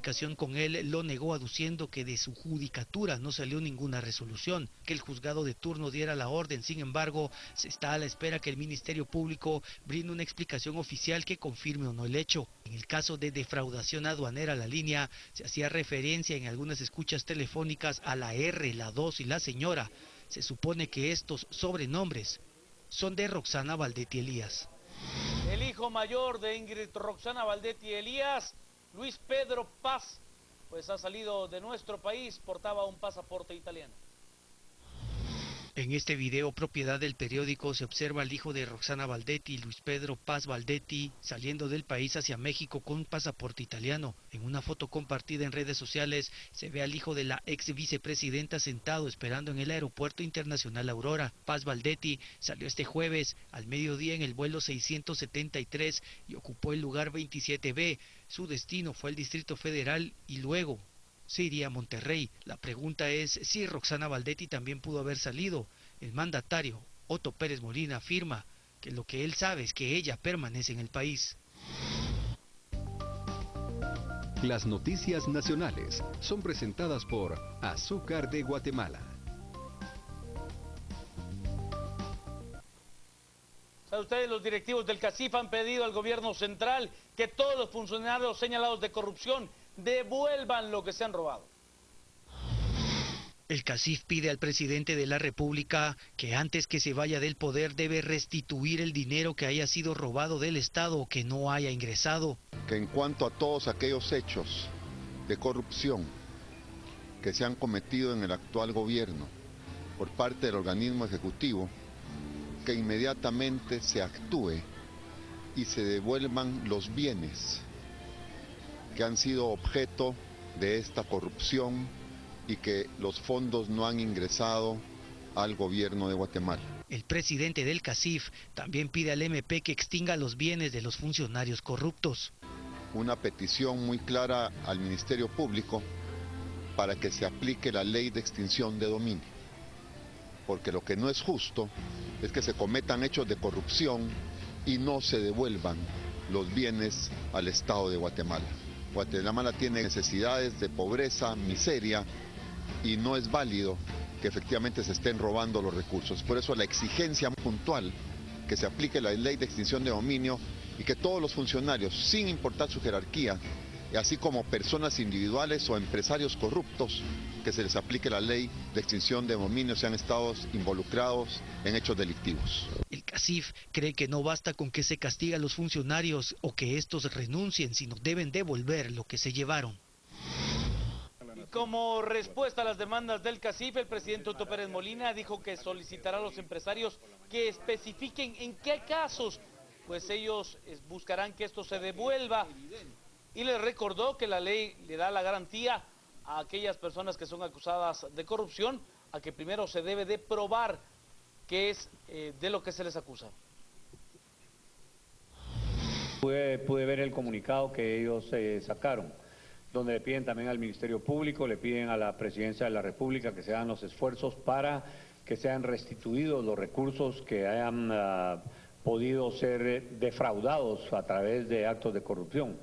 comunicación con él lo negó, aduciendo que de su judicatura no salió ninguna resolución, que el juzgado de turno diera la orden. Sin embargo, se está a la espera que el Ministerio Público brinde una explicación oficial que confirme o no el hecho. En el caso de defraudación aduanera, la línea se hacía referencia en algunas escuchas telefónicas a la R, la 2 y la señora. Se supone que estos sobrenombres son de Roxana Valdetti Elías. El hijo mayor de Ingrid Roxana Valdetti Elías, Luis Pedro Paz, pues ha salido de nuestro país, portaba un pasaporte italiano. En este video, propiedad del periódico, se observa al hijo de Roxana Valdetti, Luis Pedro Paz Valdetti, saliendo del país hacia México con un pasaporte italiano. En una foto compartida en redes sociales, se ve al hijo de la ex vicepresidenta sentado esperando en el Aeropuerto Internacional Aurora. Paz Valdetti salió este jueves al mediodía en el vuelo 673 y ocupó el lugar 27B. Su destino fue el Distrito Federal y luego se iría a Monterrey. La pregunta es si Roxana Valdetti también pudo haber salido. El mandatario, Otto Pérez Molina, afirma que lo que él sabe es que ella permanece en el país. Las noticias nacionales son presentadas por Azúcar de Guatemala. ¿Saben ustedes? Los directivos del CACIF han pedido al gobierno central que todos los funcionarios señalados de corrupción devuelvan lo que se han robado. El CACIF pide al presidente de la República que antes que se vaya del poder debe restituir el dinero que haya sido robado del Estado o que no haya ingresado. Que en cuanto a todos aquellos hechos de corrupción que se han cometido en el actual gobierno por parte del organismo ejecutivo, que inmediatamente se actúe y se devuelvan los bienes que han sido objeto de esta corrupción y que los fondos no han ingresado al gobierno de Guatemala. El presidente del CACIF también pide al MP que extinga los bienes de los funcionarios corruptos. Una petición muy clara al Ministerio Público para que se aplique la ley de extinción de dominio, porque lo que no es justo es que se cometan hechos de corrupción y no se devuelvan los bienes al Estado de Guatemala. Guatemala tiene necesidades de pobreza, miseria, y no es válido que efectivamente se estén robando los recursos. Por eso la exigencia puntual que se aplique la ley de extinción de dominio y que todos los funcionarios, sin importar su jerarquía, así como personas individuales o empresarios corruptos, que se les aplique la ley de extinción de dominio si han estado involucrados en hechos delictivos. El CACIF cree que no basta con que se castigue a los funcionarios o que estos renuncien, sino deben devolver lo que se llevaron. Y como respuesta a las demandas del CACIF, el presidente Otto Pérez Molina dijo que solicitará a los empresarios que especifiquen en qué casos, pues ellos buscarán que esto se devuelva. Y les recordó que la ley le da la garantía a aquellas personas que son acusadas de corrupción a que primero se debe de probar qué es de lo que se les acusa. Pude ver el comunicado que ellos sacaron, donde le piden también al Ministerio Público, le piden a la Presidencia de la República que se hagan los esfuerzos para que sean restituidos los recursos que hayan podido ser defraudados a través de actos de corrupción.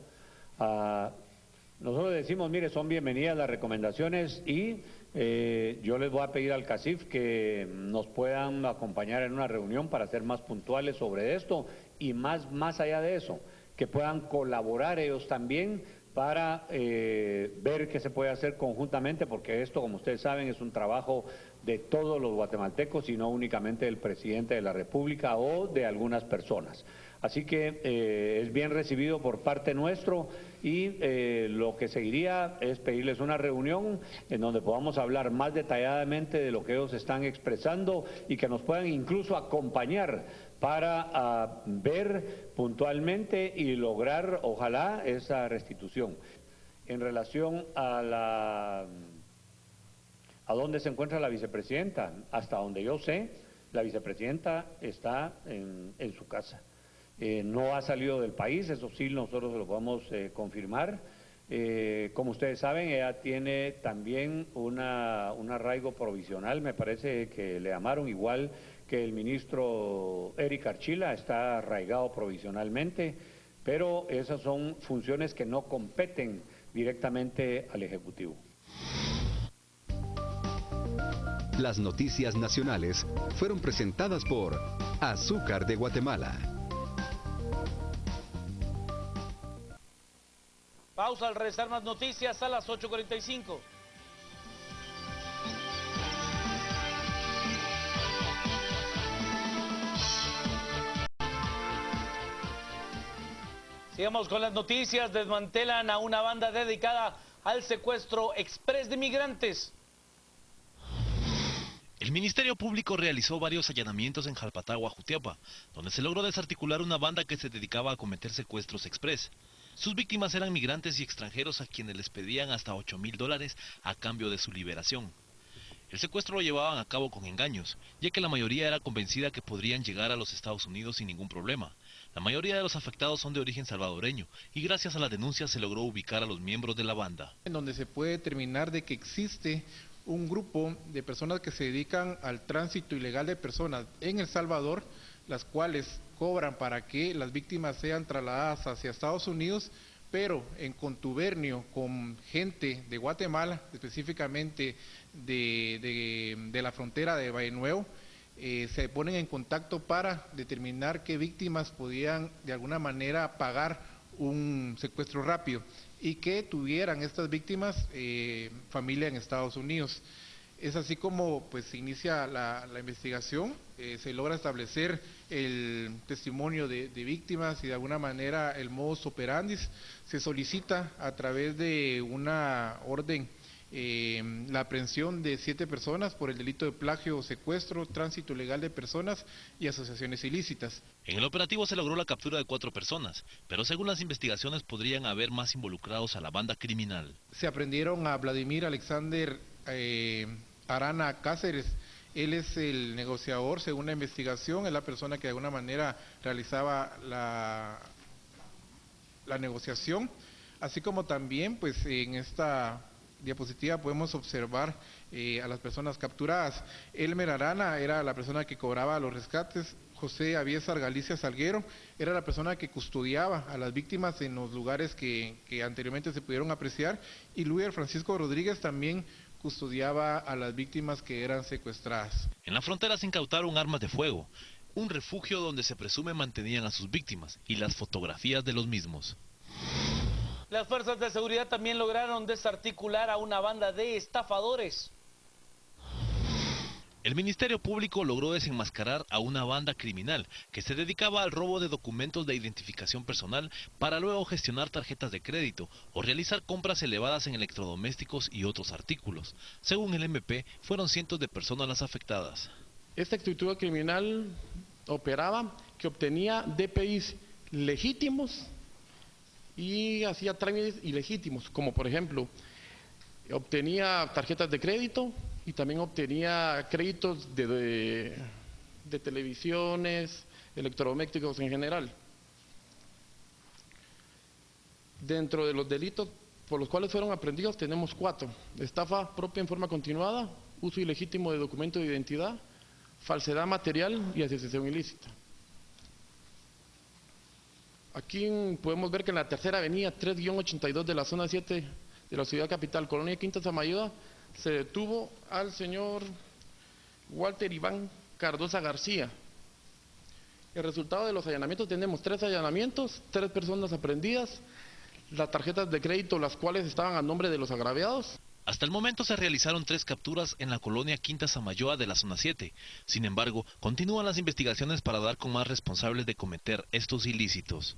Nosotros decimos, mire, son bienvenidas las recomendaciones y yo les voy a pedir al CACIF que nos puedan acompañar en una reunión para ser más puntuales sobre esto y más allá de eso, que puedan colaborar ellos también para ver qué se puede hacer conjuntamente, porque esto, como ustedes saben, es un trabajo de todos los guatemaltecos y no únicamente del presidente de la República o de algunas personas. Así que es bien recibido por parte nuestro y lo que seguiría es pedirles una reunión en donde podamos hablar más detalladamente de lo que ellos están expresando y que nos puedan incluso acompañar para ver puntualmente y lograr, ojalá, esa restitución. En relación a dónde se encuentra la vicepresidenta, hasta donde yo sé, la vicepresidenta está en su casa. No ha salido del país, eso sí nosotros lo podemos confirmar. Como ustedes saben, ella tiene también un arraigo provisional, me parece que le llamaron, igual que el ministro Eric Archila, está arraigado provisionalmente, pero esas son funciones que no competen directamente al Ejecutivo. Las noticias nacionales fueron presentadas por Azúcar de Guatemala. Pausa, al regresar más noticias a las 8:45. Sigamos con las noticias. Desmantelan a una banda dedicada al secuestro express de migrantes. El Ministerio Público realizó varios allanamientos en Jalpatagua, Jutiapa, donde se logró desarticular una banda que se dedicaba a cometer secuestros express. Sus víctimas eran migrantes y extranjeros a quienes les pedían hasta $8,000 a cambio de su liberación. El secuestro lo llevaban a cabo con engaños, ya que la mayoría era convencida que podrían llegar a los Estados Unidos sin ningún problema. La mayoría de los afectados son de origen salvadoreño y gracias a la denuncia se logró ubicar a los miembros de la banda. En donde se puede determinar de que existe un grupo de personas que se dedican al tránsito ilegal de personas en El Salvador, las cuales cobran para que las víctimas sean trasladadas hacia Estados Unidos, pero en contubernio con gente de Guatemala, específicamente de la frontera de Valle Nuevo, se ponen en contacto para determinar qué víctimas podían de alguna manera pagar un secuestro rápido y que tuvieran estas víctimas familia en Estados Unidos. Es así como pues se inicia la investigación, se logra establecer el testimonio de víctimas y de alguna manera el modus operandi. Se solicita a través de una orden la aprehensión de 7 personas por el delito de plagio, secuestro, tránsito ilegal de personas y asociaciones ilícitas. En el operativo se logró la captura de 4 personas, pero según las investigaciones podrían haber más involucrados a la banda criminal. Se aprendieron a Vladimir Alexander Arana Cáceres. Él es el negociador, según la investigación, es la persona que de alguna manera realizaba la negociación, así como también pues en esta diapositiva podemos observar a las personas capturadas. Elmer Arana era la persona que cobraba los rescates. José Aviesar Galicia Salguero era la persona que custodiaba a las víctimas en los lugares que anteriormente se pudieron apreciar, y Luis Francisco Rodríguez también custodiaba a las víctimas que eran secuestradas. En la frontera se incautaron armas de fuego, un refugio donde se presume mantenían a sus víctimas y las fotografías de los mismos. Las fuerzas de seguridad también lograron desarticular a una banda de estafadores. El Ministerio Público logró desenmascarar a una banda criminal que se dedicaba al robo de documentos de identificación personal para luego gestionar tarjetas de crédito o realizar compras elevadas en electrodomésticos y otros artículos. Según el MP, fueron cientos de personas las afectadas. Esta estructura criminal operaba que obtenía DPIs legítimos y hacía trámites ilegítimos, como por ejemplo, obtenía tarjetas de crédito y también obtenía créditos de televisiones, electrodomésticos en general. Dentro de los delitos por los cuales fueron aprehendidos tenemos 4: estafa propia en forma continuada, uso ilegítimo de documento de identidad, falsedad material y asociación ilícita. Aquí podemos ver que en la tercera avenida 3-82 de la zona 7 de la ciudad capital, Colonia Quinta Samayoa, se detuvo al señor Walter Iván Cardosa García. El resultado de los allanamientos: tenemos 3 allanamientos, 3 personas aprehendidas, las tarjetas de crédito las cuales estaban a nombre de los agraviados. Hasta el momento se realizaron 3 capturas en la colonia Quinta Samayoa de la zona 7. Sin embargo, continúan las investigaciones para dar con más responsables de cometer estos ilícitos.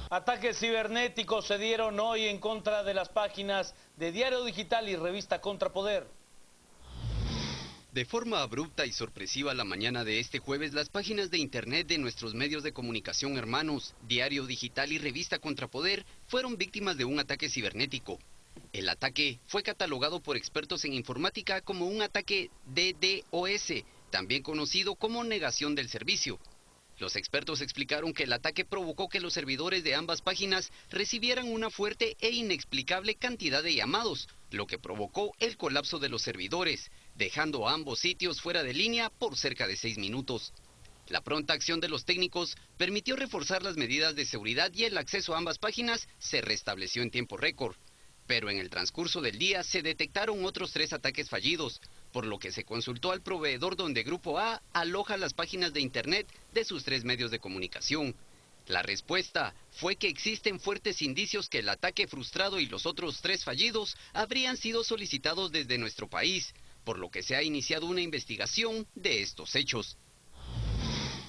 Ataques cibernéticos se dieron hoy en contra de las páginas de Diario Digital y Revista Contrapoder. De forma abrupta y sorpresiva la mañana de este jueves, las páginas de internet de nuestros medios de comunicación hermanos, Diario Digital y Revista Contrapoder, fueron víctimas de un ataque cibernético. El ataque fue catalogado por expertos en informática como un ataque DDoS, también conocido como negación del servicio. Los expertos explicaron que el ataque provocó que los servidores de ambas páginas recibieran una fuerte e inexplicable cantidad de llamados, lo que provocó el colapso de los servidores, dejando a ambos sitios fuera de línea por cerca de 6 minutos. La pronta acción de los técnicos permitió reforzar las medidas de seguridad y el acceso a ambas páginas se restableció en tiempo récord. Pero en el transcurso del día se detectaron otros 3 ataques fallidos, por lo que se consultó al proveedor donde Grupo A aloja las páginas de internet de sus 3 medios de comunicación. La respuesta fue que existen fuertes indicios que el ataque frustrado y los otros 3 fallidos habrían sido solicitados desde nuestro país, por lo que se ha iniciado una investigación de estos hechos.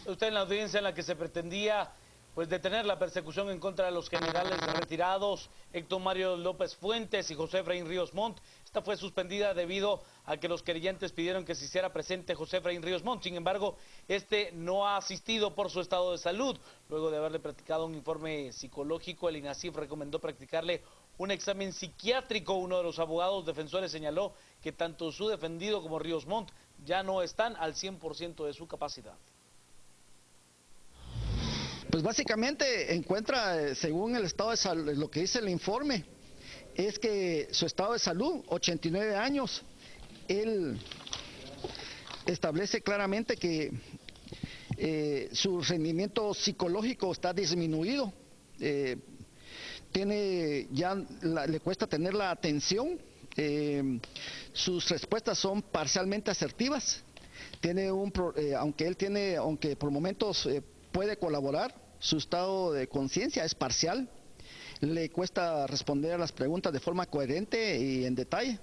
Usted en la audiencia en la que se pretendía detener la persecución en contra de los generales retirados Héctor Mario López Fuentes y José Efraín Ríos Montt. Esta fue suspendida debido a que los querellantes pidieron que se hiciera presente José Efraín Ríos Montt. Sin embargo, este no ha asistido por su estado de salud. Luego de haberle practicado un informe psicológico, el INASIF recomendó practicarle un examen psiquiátrico. Uno de los abogados defensores señaló que tanto su defendido como Ríos Montt ya no están al 100% de su capacidad. Pues básicamente encuentra, según el estado de salud, lo que dice el informe, es que su estado de salud, 89 años, él establece claramente que su rendimiento psicológico está disminuido, le cuesta tener la atención, sus respuestas son parcialmente asertivas, aunque por momentos puede colaborar, su estado de conciencia es parcial, le cuesta responder a las preguntas de forma coherente y en detalle.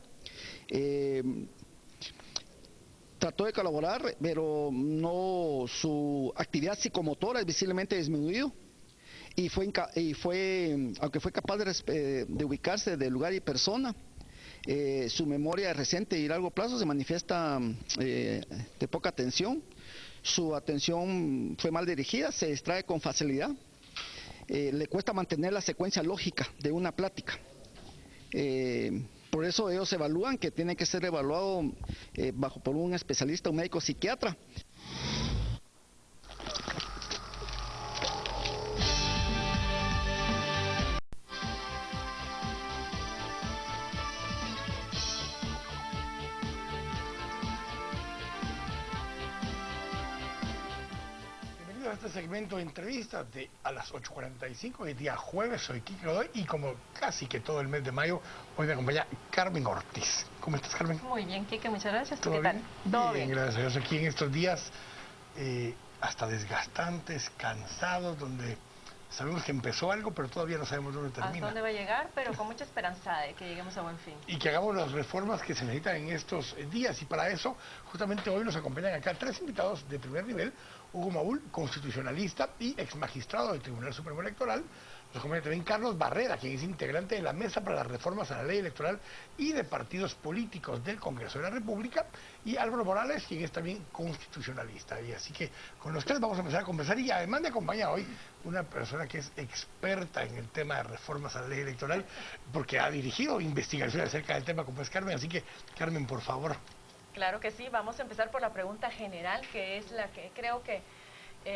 Trató de colaborar, pero su actividad psicomotora es visiblemente disminuido y aunque fue capaz de ubicarse de lugar y persona, su memoria reciente y largo plazo se manifiesta de poca atención. Su atención fue mal dirigida, se distrae con facilidad, le cuesta mantener la secuencia lógica de una plática. Por eso ellos evalúan que tiene que ser evaluado por un especialista, un médico psiquiatra. A este segmento de entrevistas a las 8:45, el día jueves. Soy Kike Godoy y como casi que todo el mes de mayo, hoy me acompaña Carmen Ortiz. ¿Cómo estás, Carmen? Muy bien, Kike, muchas gracias. ¿Todo ¿Qué bien? tal? Todo bien. bien. Gracias a Dios. Aquí en estos días hasta desgastantes, cansados, donde sabemos que empezó algo, pero todavía no sabemos dónde termina. ¿Hasta dónde va a llegar? Pero con mucha esperanza de que lleguemos a buen fin. Y que hagamos las reformas que se necesitan en estos días. Y para eso, justamente hoy nos acompañan acá 3 invitados de primer nivel. Hugo Maúl, constitucionalista y ex magistrado del Tribunal Supremo Electoral. Nos acompaña también Carlos Barrera, quien es integrante de la Mesa para las Reformas a la Ley Electoral y de Partidos Políticos del Congreso de la República. Y Álvaro Morales, quien es también constitucionalista. Y así que con los 3 vamos a empezar a conversar. Y además me acompaña hoy una persona que es experta en el tema de reformas a la ley electoral, porque ha dirigido investigaciones acerca del tema, como es Carmen. Así que, Carmen, por favor. Claro que sí, vamos a empezar por la pregunta general, que es la que creo que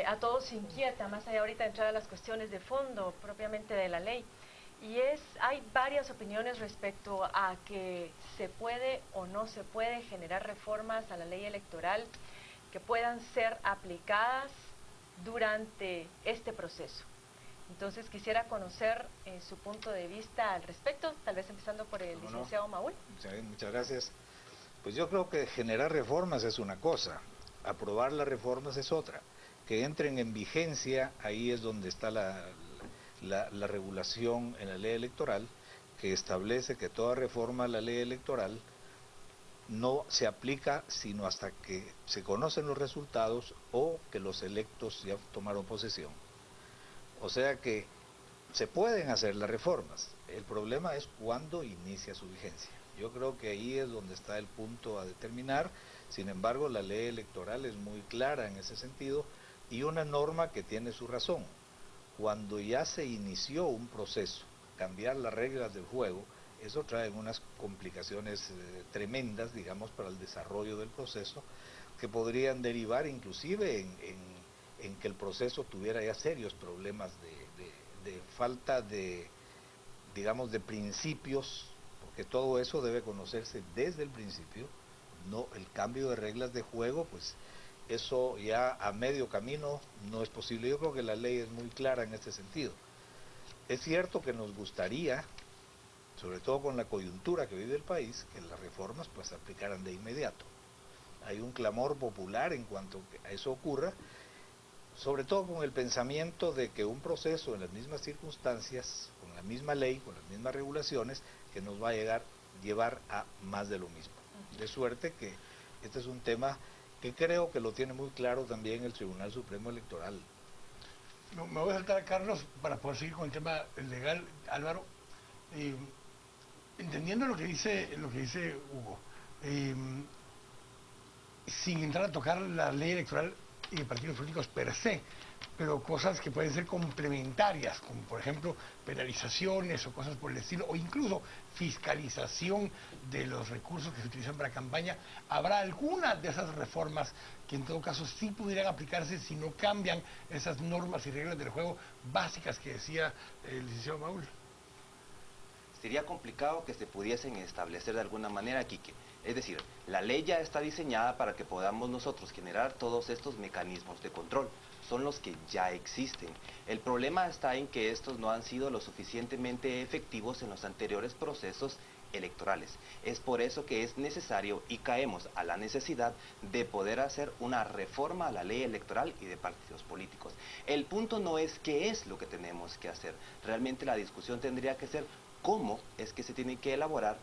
a todos inquieta, más allá ahorita de entrar a las cuestiones de fondo propiamente de la ley. Y hay varias opiniones respecto a que se puede o no se puede generar reformas a la ley electoral que puedan ser aplicadas durante este proceso. Entonces quisiera conocer su punto de vista al respecto, tal vez empezando por el licenciado Maúl. Muchas gracias. Pues yo creo que generar reformas es una cosa, aprobar las reformas es otra. Que entren en vigencia, ahí es donde está la regulación en la ley electoral, que establece que toda reforma a la ley electoral no se aplica sino hasta que se conocen los resultados o que los electos ya tomaron posesión. O sea que se pueden hacer las reformas, el problema es cuándo inicia su vigencia. Yo creo que ahí es donde está el punto a determinar. Sin embargo, la ley electoral es muy clara en ese sentido y una norma que tiene su razón. Cuando ya se inició un proceso, cambiar las reglas del juego, eso trae unas complicaciones tremendas, digamos, para el desarrollo del proceso, que podrían derivar inclusive en que el proceso tuviera ya serios problemas de falta de, digamos, de principios, porque todo eso debe conocerse desde el principio. No, el cambio de reglas de juego, pues eso ya a medio camino no es posible. Yo creo que la ley es muy clara en este sentido. Es cierto que nos gustaría, sobre todo con la coyuntura que vive el país, que las reformas pues se aplicaran de inmediato. Hay un clamor popular en cuanto a eso ocurra, sobre todo con el pensamiento de que un proceso en las mismas circunstancias, con la misma ley, con las mismas regulaciones, que nos va a llevar a más de lo mismo. De suerte que este es un tema que creo que lo tiene muy claro también el Tribunal Supremo Electoral. Me voy a saltar a Carlos para poder seguir con el tema legal, Álvaro. Entendiendo lo que dice Hugo, sin entrar a tocar la ley electoral y de partidos políticos per se, pero cosas que pueden ser complementarias, como por ejemplo penalizaciones o cosas por el estilo, o incluso fiscalización de los recursos que se utilizan para campaña. ¿Habrá alguna de esas reformas que en todo caso sí pudieran aplicarse si no cambian esas normas y reglas del juego básicas que decía el licenciado Maúl? Sería complicado que se pudiesen establecer de alguna manera, Quique. Es decir, la ley ya está diseñada para que podamos nosotros generar todos estos mecanismos de control. Son los que ya existen. El problema está en que estos no han sido lo suficientemente efectivos en los anteriores procesos electorales. Es por eso que es necesario y caemos a la necesidad de poder hacer una reforma a la ley electoral y de partidos políticos. El punto no es qué es lo que tenemos que hacer. Realmente la discusión tendría que ser cómo es que se tiene que elaborar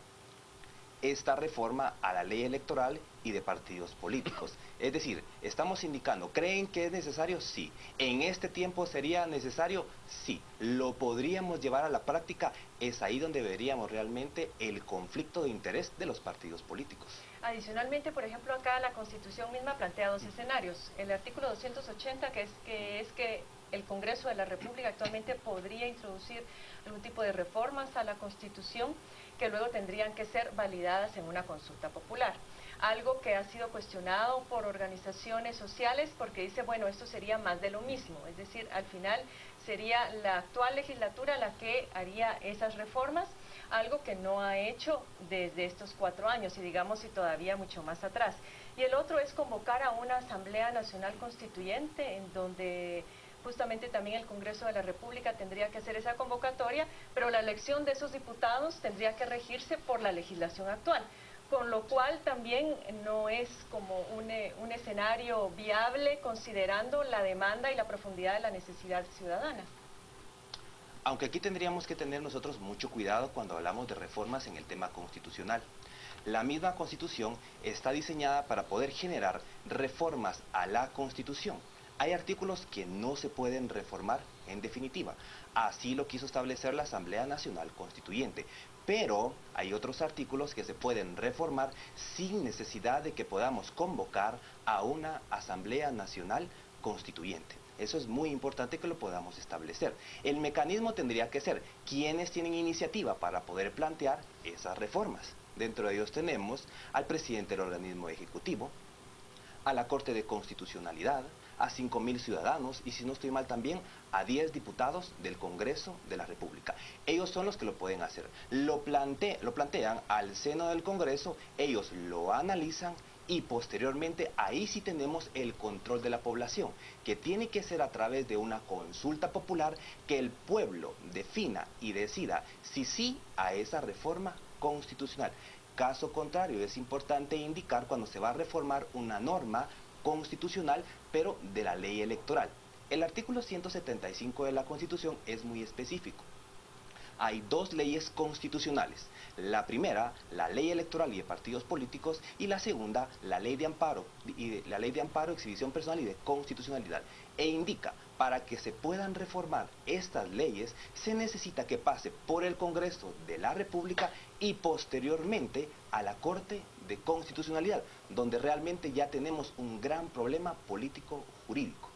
esta reforma a la ley electoral y de partidos políticos. Es decir, estamos indicando, ¿creen que es necesario? Sí. ¿En este tiempo sería necesario? Sí. ¿Lo podríamos llevar a la práctica? Es ahí donde veríamos realmente el conflicto de interés de los partidos políticos. Adicionalmente, por ejemplo, acá la Constitución misma plantea dos escenarios. El artículo 280, que es que el Congreso de la República actualmente podría introducir algún tipo de reformas a la Constitución que luego tendrían que ser validadas en una consulta popular. Algo que ha sido cuestionado por organizaciones sociales porque dice, bueno, esto sería más de lo mismo, es decir, al final sería la actual legislatura la que haría esas reformas, algo que no ha hecho desde estos 4 años y digamos y todavía mucho más atrás. Y el otro es convocar a una Asamblea Nacional Constituyente en donde justamente también el Congreso de la República tendría que hacer esa convocatoria, pero la elección de esos diputados tendría que regirse por la legislación actual, con lo cual también no es como un escenario viable considerando la demanda y la profundidad de la necesidad ciudadana. Aunque aquí tendríamos que tener nosotros mucho cuidado cuando hablamos de reformas en el tema constitucional. La misma Constitución está diseñada para poder generar reformas a la Constitución. Hay artículos que no se pueden reformar en definitiva. Así lo quiso establecer la Asamblea Nacional Constituyente. Pero hay otros artículos que se pueden reformar sin necesidad de que podamos convocar a una Asamblea Nacional Constituyente. Eso es muy importante que lo podamos establecer. El mecanismo tendría que ser quienes tienen iniciativa para poder plantear esas reformas. Dentro de ellos tenemos al presidente del organismo ejecutivo, a la Corte de Constitucionalidad, a 5.000 ciudadanos y si no estoy mal también a 10 diputados del Congreso de la República. Ellos son los que lo pueden hacer. Lo plantean al seno del Congreso, ellos lo analizan y posteriormente ahí sí tenemos el control de la población, que tiene que ser a través de una consulta popular que el pueblo defina y decida si sí a esa reforma constitucional. Caso contrario, es importante indicar cuando se va a reformar una norma constitucional, pero de la ley electoral. El artículo 175 de la Constitución es muy específico. Hay 2 leyes constitucionales. La primera, la ley electoral y de partidos políticos, y la segunda, la ley de amparo, exhibición personal y de constitucionalidad. E indica, para que se puedan reformar estas leyes, se necesita que pase por el Congreso de la República y posteriormente a la Corte de Constitucionalidad, donde realmente ya tenemos un gran problema político-jurídico.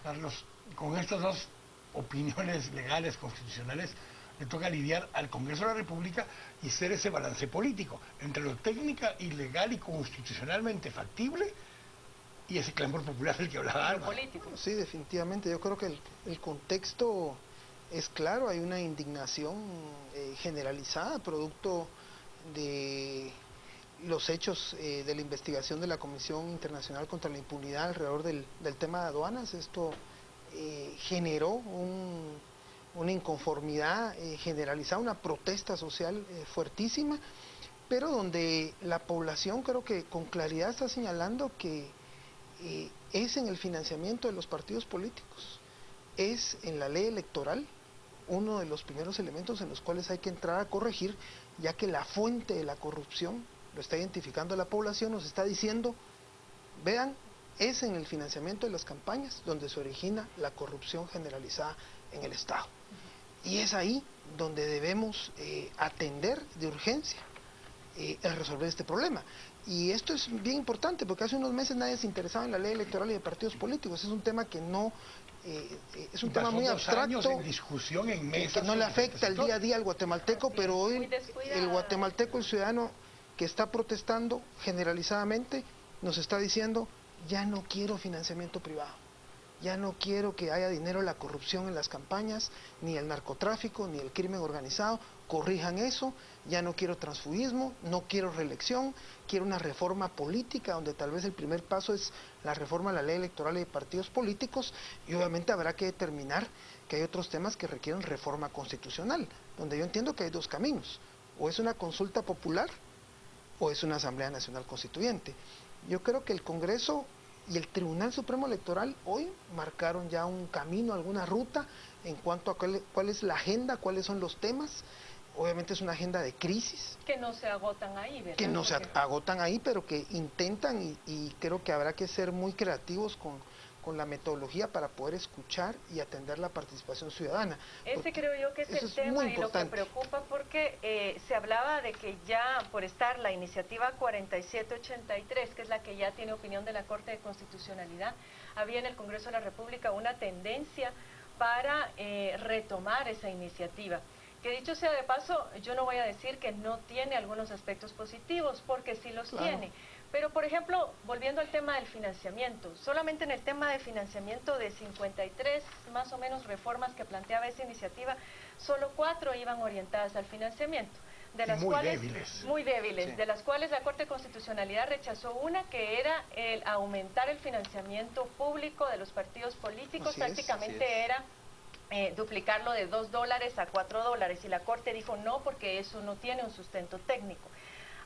Carlos, con estas 2 opiniones legales, constitucionales, le toca lidiar al Congreso de la República y hacer ese balance político entre lo técnica y legal y constitucionalmente factible y ese clamor popular del que hablaba Alba. Sí, definitivamente. Yo creo que el contexto es claro. Hay una indignación generalizada producto de los hechos de la investigación de la Comisión Internacional contra la Impunidad alrededor del tema de aduanas. Esto generó una inconformidad generalizada, una protesta social fuertísima, pero donde la población creo que con claridad está señalando que es en el financiamiento de los partidos políticos, es en la ley electoral uno de los primeros elementos en los cuales hay que entrar a corregir, ya que la fuente de la corrupción lo está identificando la población, nos está diciendo, vean, es en el financiamiento de las campañas donde se origina la corrupción generalizada en el Estado. Y es ahí donde debemos atender de urgencia el resolver este problema. Y esto es bien importante porque hace unos meses nadie se interesaba en la ley electoral y de partidos políticos. Es un tema que no... es un tema muy abstracto, en discusión en mesas, que no le afecta el día a día al guatemalteco, pero hoy el guatemalteco, el ciudadano que está protestando generalizadamente, nos está diciendo, ya no quiero financiamiento privado, ya no quiero que haya dinero en la corrupción en las campañas, ni el narcotráfico, ni el crimen organizado, corrijan eso, ya no quiero transfugismo, no quiero reelección, quiero una reforma política, donde tal vez el primer paso es la reforma de la ley electoral y de partidos políticos, y obviamente habrá que determinar que hay otros temas que requieren reforma constitucional, donde yo entiendo que hay dos caminos, o es una consulta popular, o es una Asamblea Nacional Constituyente. Yo creo que el Congreso y el Tribunal Supremo Electoral hoy marcaron ya un camino, alguna ruta en cuanto a cuál es la agenda, cuáles son los temas. Obviamente es una agenda de crisis. Que no se agotan ahí, ¿verdad? Que no se agotan ahí, pero que intentan y creo que habrá que ser muy creativos con la metodología para poder escuchar y atender la participación ciudadana. Ese creo yo que es el tema y lo que preocupa porque se hablaba de que ya por estar la iniciativa 4783, que es la que ya tiene opinión de la Corte de Constitucionalidad, había en el Congreso de la República una tendencia para retomar esa iniciativa. Que dicho sea de paso, yo no voy a decir que no tiene algunos aspectos positivos, porque sí los tiene. Pero, por ejemplo, volviendo al tema del financiamiento, solamente en el tema de financiamiento de 53 más o menos reformas que planteaba esa iniciativa, solo 4 iban orientadas al financiamiento. De las muy débiles, sí. De las cuales la Corte de Constitucionalidad rechazó una que era el aumentar el financiamiento público de los partidos políticos, prácticamente era duplicarlo de $2 a $4, y la Corte dijo no, porque eso no tiene un sustento técnico.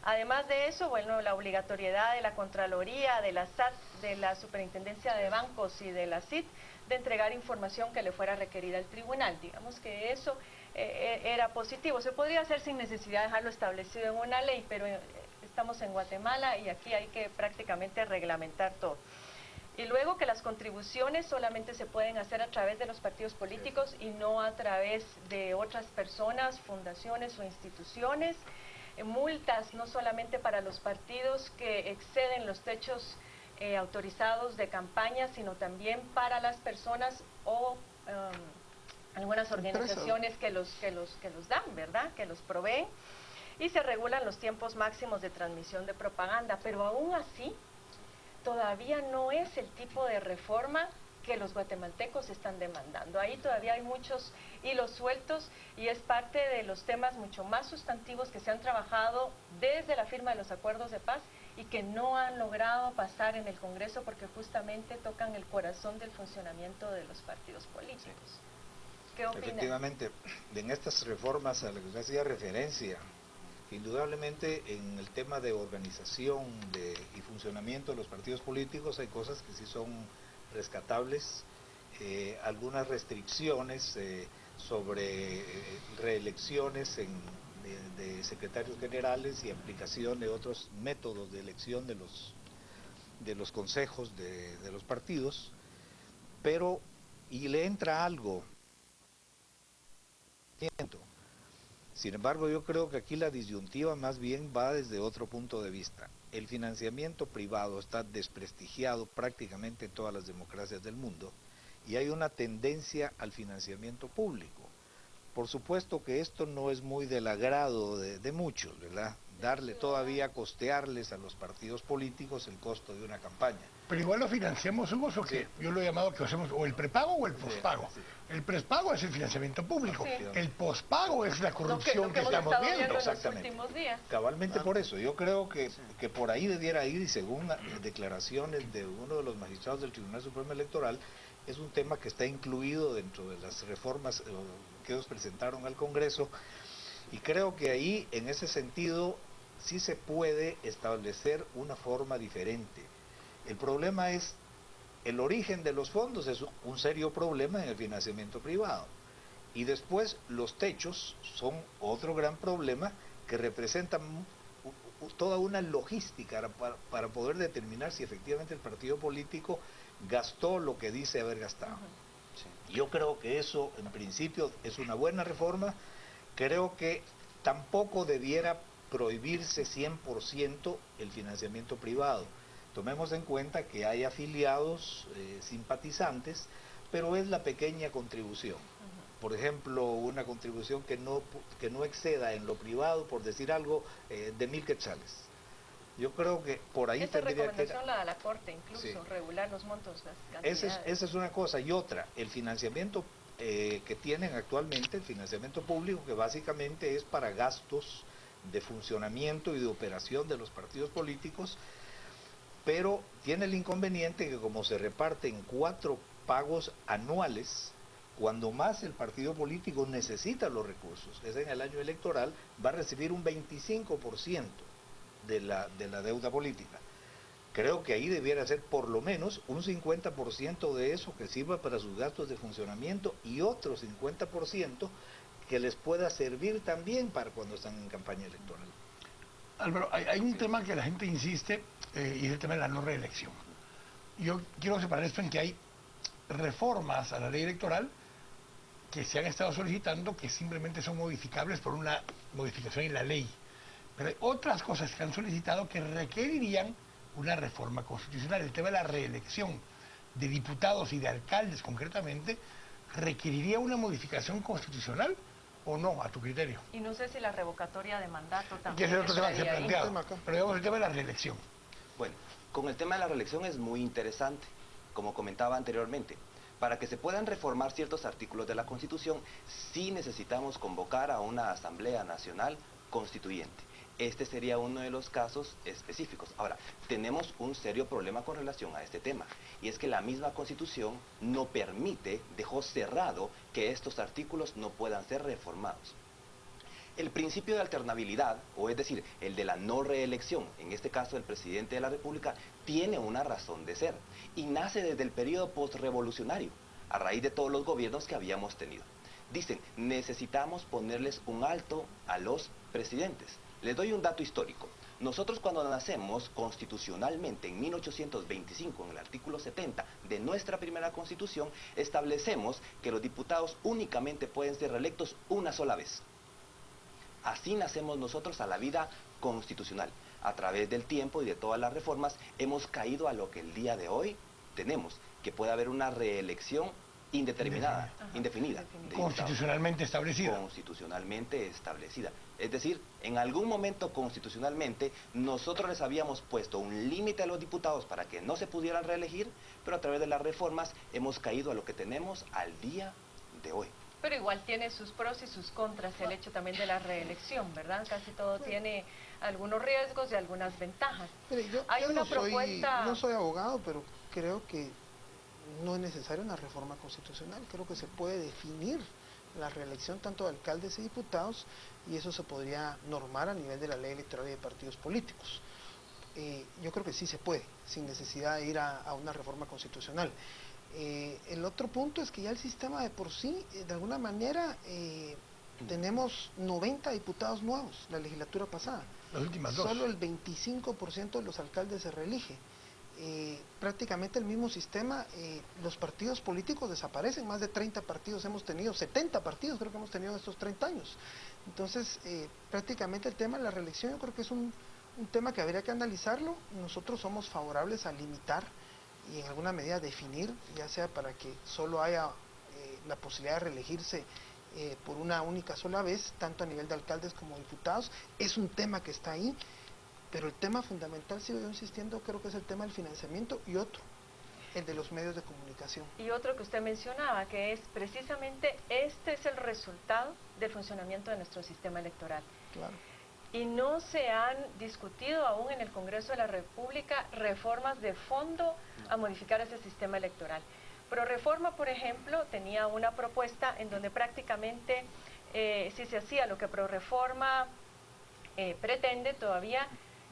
Además de eso, bueno, la obligatoriedad de la Contraloría, de la SAT, de la Superintendencia de Bancos y de la CIT, de entregar información que le fuera requerida al tribunal. Digamos que eso era positivo. Se podría hacer sin necesidad de dejarlo establecido en una ley, pero estamos en Guatemala y aquí hay que prácticamente reglamentar todo. Y luego que las contribuciones solamente se pueden hacer a través de los partidos políticos y no a través de otras personas, fundaciones o instituciones. Multas no solamente para los partidos que exceden los techos autorizados de campaña, sino también para las personas o algunas organizaciones que los dan, ¿verdad? Que los proveen, y se regulan los tiempos máximos de transmisión de propaganda, pero aún así todavía no es el tipo de reforma que los guatemaltecos están demandando. Ahí todavía hay muchos hilos sueltos y es parte de los temas mucho más sustantivos que se han trabajado desde la firma de los acuerdos de paz y que no han logrado pasar en el Congreso porque justamente tocan el corazón del funcionamiento de los partidos políticos. ¿Qué opinas? Efectivamente, en estas reformas a las que hacía referencia, indudablemente en el tema de organización y funcionamiento de los partidos políticos hay cosas que sí son rescatables, algunas restricciones sobre reelecciones de secretarios generales y aplicación de otros métodos de elección de los consejos de los partidos, pero y le entra algo. Sin embargo, yo creo que aquí la disyuntiva más bien va desde otro punto de vista. El financiamiento privado está desprestigiado prácticamente en todas las democracias del mundo y hay una tendencia al financiamiento público. Por supuesto que esto no es muy del agrado de muchos, ¿verdad? darle todavía, costearles a los partidos políticos el costo de una campaña. Pero igual lo financiamos, Hugo, o que yo lo he llamado que hacemos o el prepago o el pospago. El prepago es el financiamiento público, el pospago es la corrupción que estamos viendo. Exactamente. Cabalmente por eso, yo creo que por ahí debiera ir, y según declaraciones de uno de los magistrados del Tribunal Supremo Electoral, es un tema que está incluido dentro de las reformas que ellos presentaron al Congreso, y creo que ahí, en ese sentido, sí se puede establecer una forma diferente. El problema es, el origen de los fondos es un serio problema en el financiamiento privado. Y después los techos son otro gran problema que representan toda una logística para poder determinar si efectivamente el partido político gastó lo que dice haber gastado. Yo creo que eso en principio es una buena reforma. Creo que tampoco debiera prohibirse 100% el financiamiento privado. Tomemos en cuenta que hay afiliados, simpatizantes, pero es la pequeña contribución. Por ejemplo, una contribución que no exceda en lo privado, por decir algo, de 1.000 quetzales. Yo creo que por ahí esta tendría recomendación la da la Corte, incluso, regular los montos, las cantidades. Esa es una cosa. Y otra, el financiamiento que tienen actualmente, el financiamiento público, que básicamente es para gastos de funcionamiento y de operación de los partidos políticos, pero tiene el inconveniente que como se reparte en 4 pagos anuales, cuando más el partido político necesita los recursos, que es en el año electoral, va a recibir un 25% de la deuda política. Creo que ahí debiera ser por lo menos un 50% de eso que sirva para sus gastos de funcionamiento y otro 50% que les pueda servir también para cuando están en campaña electoral. Álvaro, hay un tema que la gente insiste y es el tema de la no reelección. Yo quiero separar esto en que hay reformas a la ley electoral que se han estado solicitando que simplemente son modificables por una modificación en la ley. Pero hay otras cosas que han solicitado que requerirían una reforma constitucional. El tema de la reelección de diputados y de alcaldes concretamente requeriría una modificación constitucional o no, a tu criterio. Y no sé si la revocatoria de mandato también. Que ese es otro tema que se ha planteado, pero digamos el tema de la reelección. Bueno, con el tema de la reelección es muy interesante, como comentaba anteriormente. Para que se puedan reformar ciertos artículos de la Constitución, sí necesitamos convocar a una Asamblea Nacional Constituyente. Este sería uno de los casos específicos. Ahora, tenemos un serio problema con relación a este tema, y es que la misma Constitución no permite, dejó cerrado que estos artículos no puedan ser reformados. El principio de alternabilidad, o es decir, el de la no reelección, en este caso el presidente de la República, tiene una razón de ser, y nace desde el periodo postrevolucionario, a raíz de todos los gobiernos que habíamos tenido. Dicen, necesitamos ponerles un alto a los presidentes. Les doy un dato histórico. Nosotros cuando nacemos constitucionalmente en 1825, en el artículo 70 de nuestra primera constitución, establecemos que los diputados únicamente pueden ser reelectos una sola vez. Así nacemos nosotros a la vida constitucional. A través del tiempo y de todas las reformas hemos caído a lo que el día de hoy tenemos, que puede haber una reelección indeterminada, indefinida. Constitucionalmente establecida. Constitucionalmente establecida. Es decir, en algún momento constitucionalmente nosotros les habíamos puesto un límite a los diputados para que no se pudieran reelegir, pero a través de las reformas hemos caído a lo que tenemos al día de hoy. Pero igual tiene sus pros y sus contras el hecho también de la reelección, ¿verdad? Casi todo tiene algunos riesgos y algunas ventajas. Hay una propuesta... No soy abogado, pero creo que no es necesaria una reforma constitucional. Creo que se puede definir la reelección tanto de alcaldes y diputados, y eso se podría normar a nivel de la ley electoral y de partidos políticos. Yo creo que sí se puede, sin necesidad de ir a una reforma constitucional. El otro punto es que ya el sistema de por sí, de alguna manera, tenemos 90 diputados nuevos la legislatura pasada. Las últimas dos. Solo el 25% de los alcaldes se reelige. Prácticamente el mismo sistema, los partidos políticos desaparecen, más de 30 partidos hemos tenido, 70 partidos creo que hemos tenido en estos 30 años. Entonces, prácticamente el tema de la reelección yo creo que es un tema que habría que analizarlo. Nosotros somos favorables a limitar y en alguna medida definir, ya sea para que solo haya la posibilidad de reelegirse por una única sola vez, tanto a nivel de alcaldes como diputados. Es un tema que está ahí, pero el tema fundamental, sigo yo insistiendo, creo que es el tema del financiamiento y otro, el de los medios de comunicación. Y otro que usted mencionaba, que es precisamente este es el resultado del funcionamiento de nuestro sistema electoral. Claro. Y no se han discutido aún en el Congreso de la República reformas de fondo a modificar ese sistema electoral. ProReforma, por ejemplo, tenía una propuesta en donde prácticamente, si se hacía lo que ProReforma pretende todavía,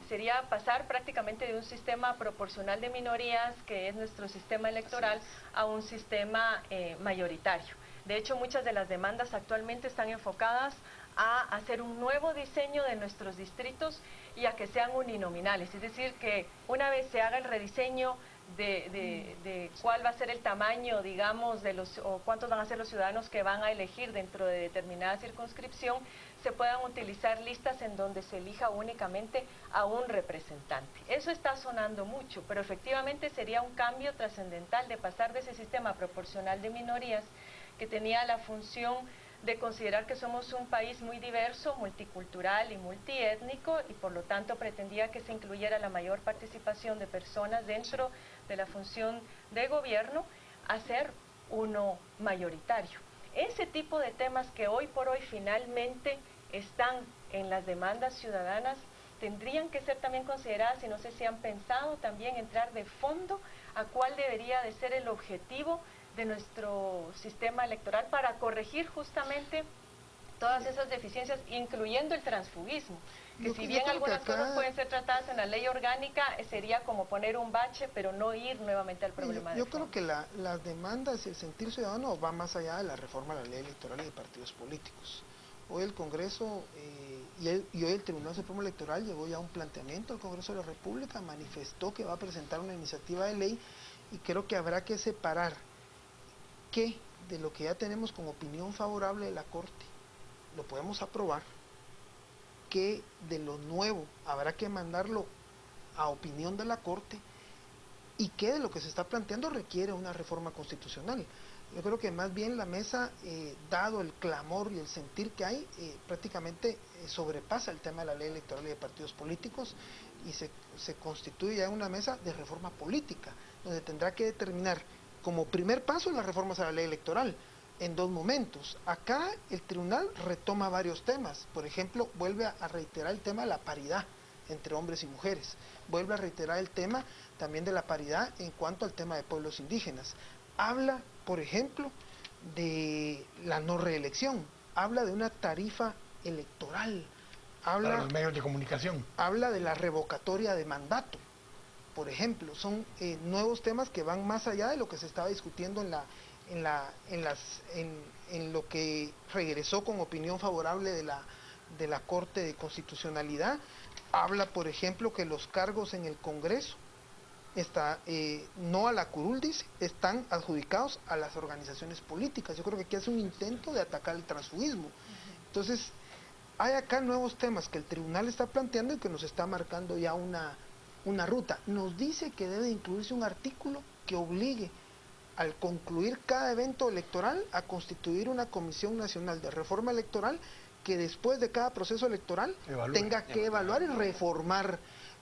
sería pasar prácticamente de un sistema proporcional de minorías, que es nuestro sistema electoral, a un sistema mayoritario. De hecho, muchas de las demandas actualmente están enfocadas a hacer un nuevo diseño de nuestros distritos y a que sean uninominales, es decir, que una vez se haga el rediseño de cuál va a ser el tamaño, digamos, o cuántos van a ser los ciudadanos que van a elegir dentro de determinada circunscripción, se puedan utilizar listas en donde se elija únicamente a un representante. Eso está sonando mucho, pero efectivamente sería un cambio trascendental de pasar de ese sistema proporcional de minorías que tenía la función de considerar que somos un país muy diverso, multicultural y multiétnico, y por lo tanto pretendía que se incluyera la mayor participación de personas dentro de la función de gobierno, a ser uno mayoritario. Ese tipo de temas que hoy por hoy finalmente están en las demandas ciudadanas tendrían que ser también consideradas, y no sé si han pensado también entrar de fondo a cuál debería de ser el objetivo de nuestro sistema electoral para corregir justamente todas esas deficiencias, incluyendo el transfugismo, que si bien algunas cosas pueden ser tratadas en la ley orgánica, sería como poner un bache, pero no ir nuevamente al problema. Yo creo que las demandas y el sentir ciudadano va más allá de la reforma a la ley electoral y de partidos políticos. Hoy el Congreso y hoy el Tribunal Supremo Electoral llevó ya un planteamiento al Congreso de la República, manifestó que va a presentar una iniciativa de ley, y creo que habrá que separar que de lo que ya tenemos con opinión favorable de la Corte, lo podemos aprobar, que de lo nuevo habrá que mandarlo a opinión de la Corte, y que de lo que se está planteando requiere una reforma constitucional. Yo creo que más bien la mesa, dado el clamor y el sentir que hay, prácticamente sobrepasa el tema de la ley electoral y de partidos políticos, y se constituye ya una mesa de reforma política, donde tendrá que determinar como primer paso las reformas a la ley electoral, en dos momentos. Acá el tribunal retoma varios temas, por ejemplo, vuelve a reiterar el tema de la paridad entre hombres y mujeres, vuelve a reiterar el tema también de la paridad en cuanto al tema de pueblos indígenas, habla, por ejemplo, de la no reelección, habla de una tarifa electoral, habla para los medios de comunicación, habla de la revocatoria de mandato. Por ejemplo, son nuevos temas que van más allá de lo que se estaba discutiendo en lo que regresó con opinión favorable de la Corte de Constitucionalidad. Habla, por ejemplo, que los cargos en el Congreso, no a la curul, dice, están adjudicados a las organizaciones políticas. Yo creo que aquí es un intento de atacar el transfugismo. Entonces, hay acá nuevos temas que el tribunal está planteando y que nos está marcando ya una ruta. Nos dice que debe incluirse un artículo que obligue al concluir cada evento electoral a constituir una Comisión Nacional de Reforma Electoral que después de cada proceso electoral tenga que evaluar y reformar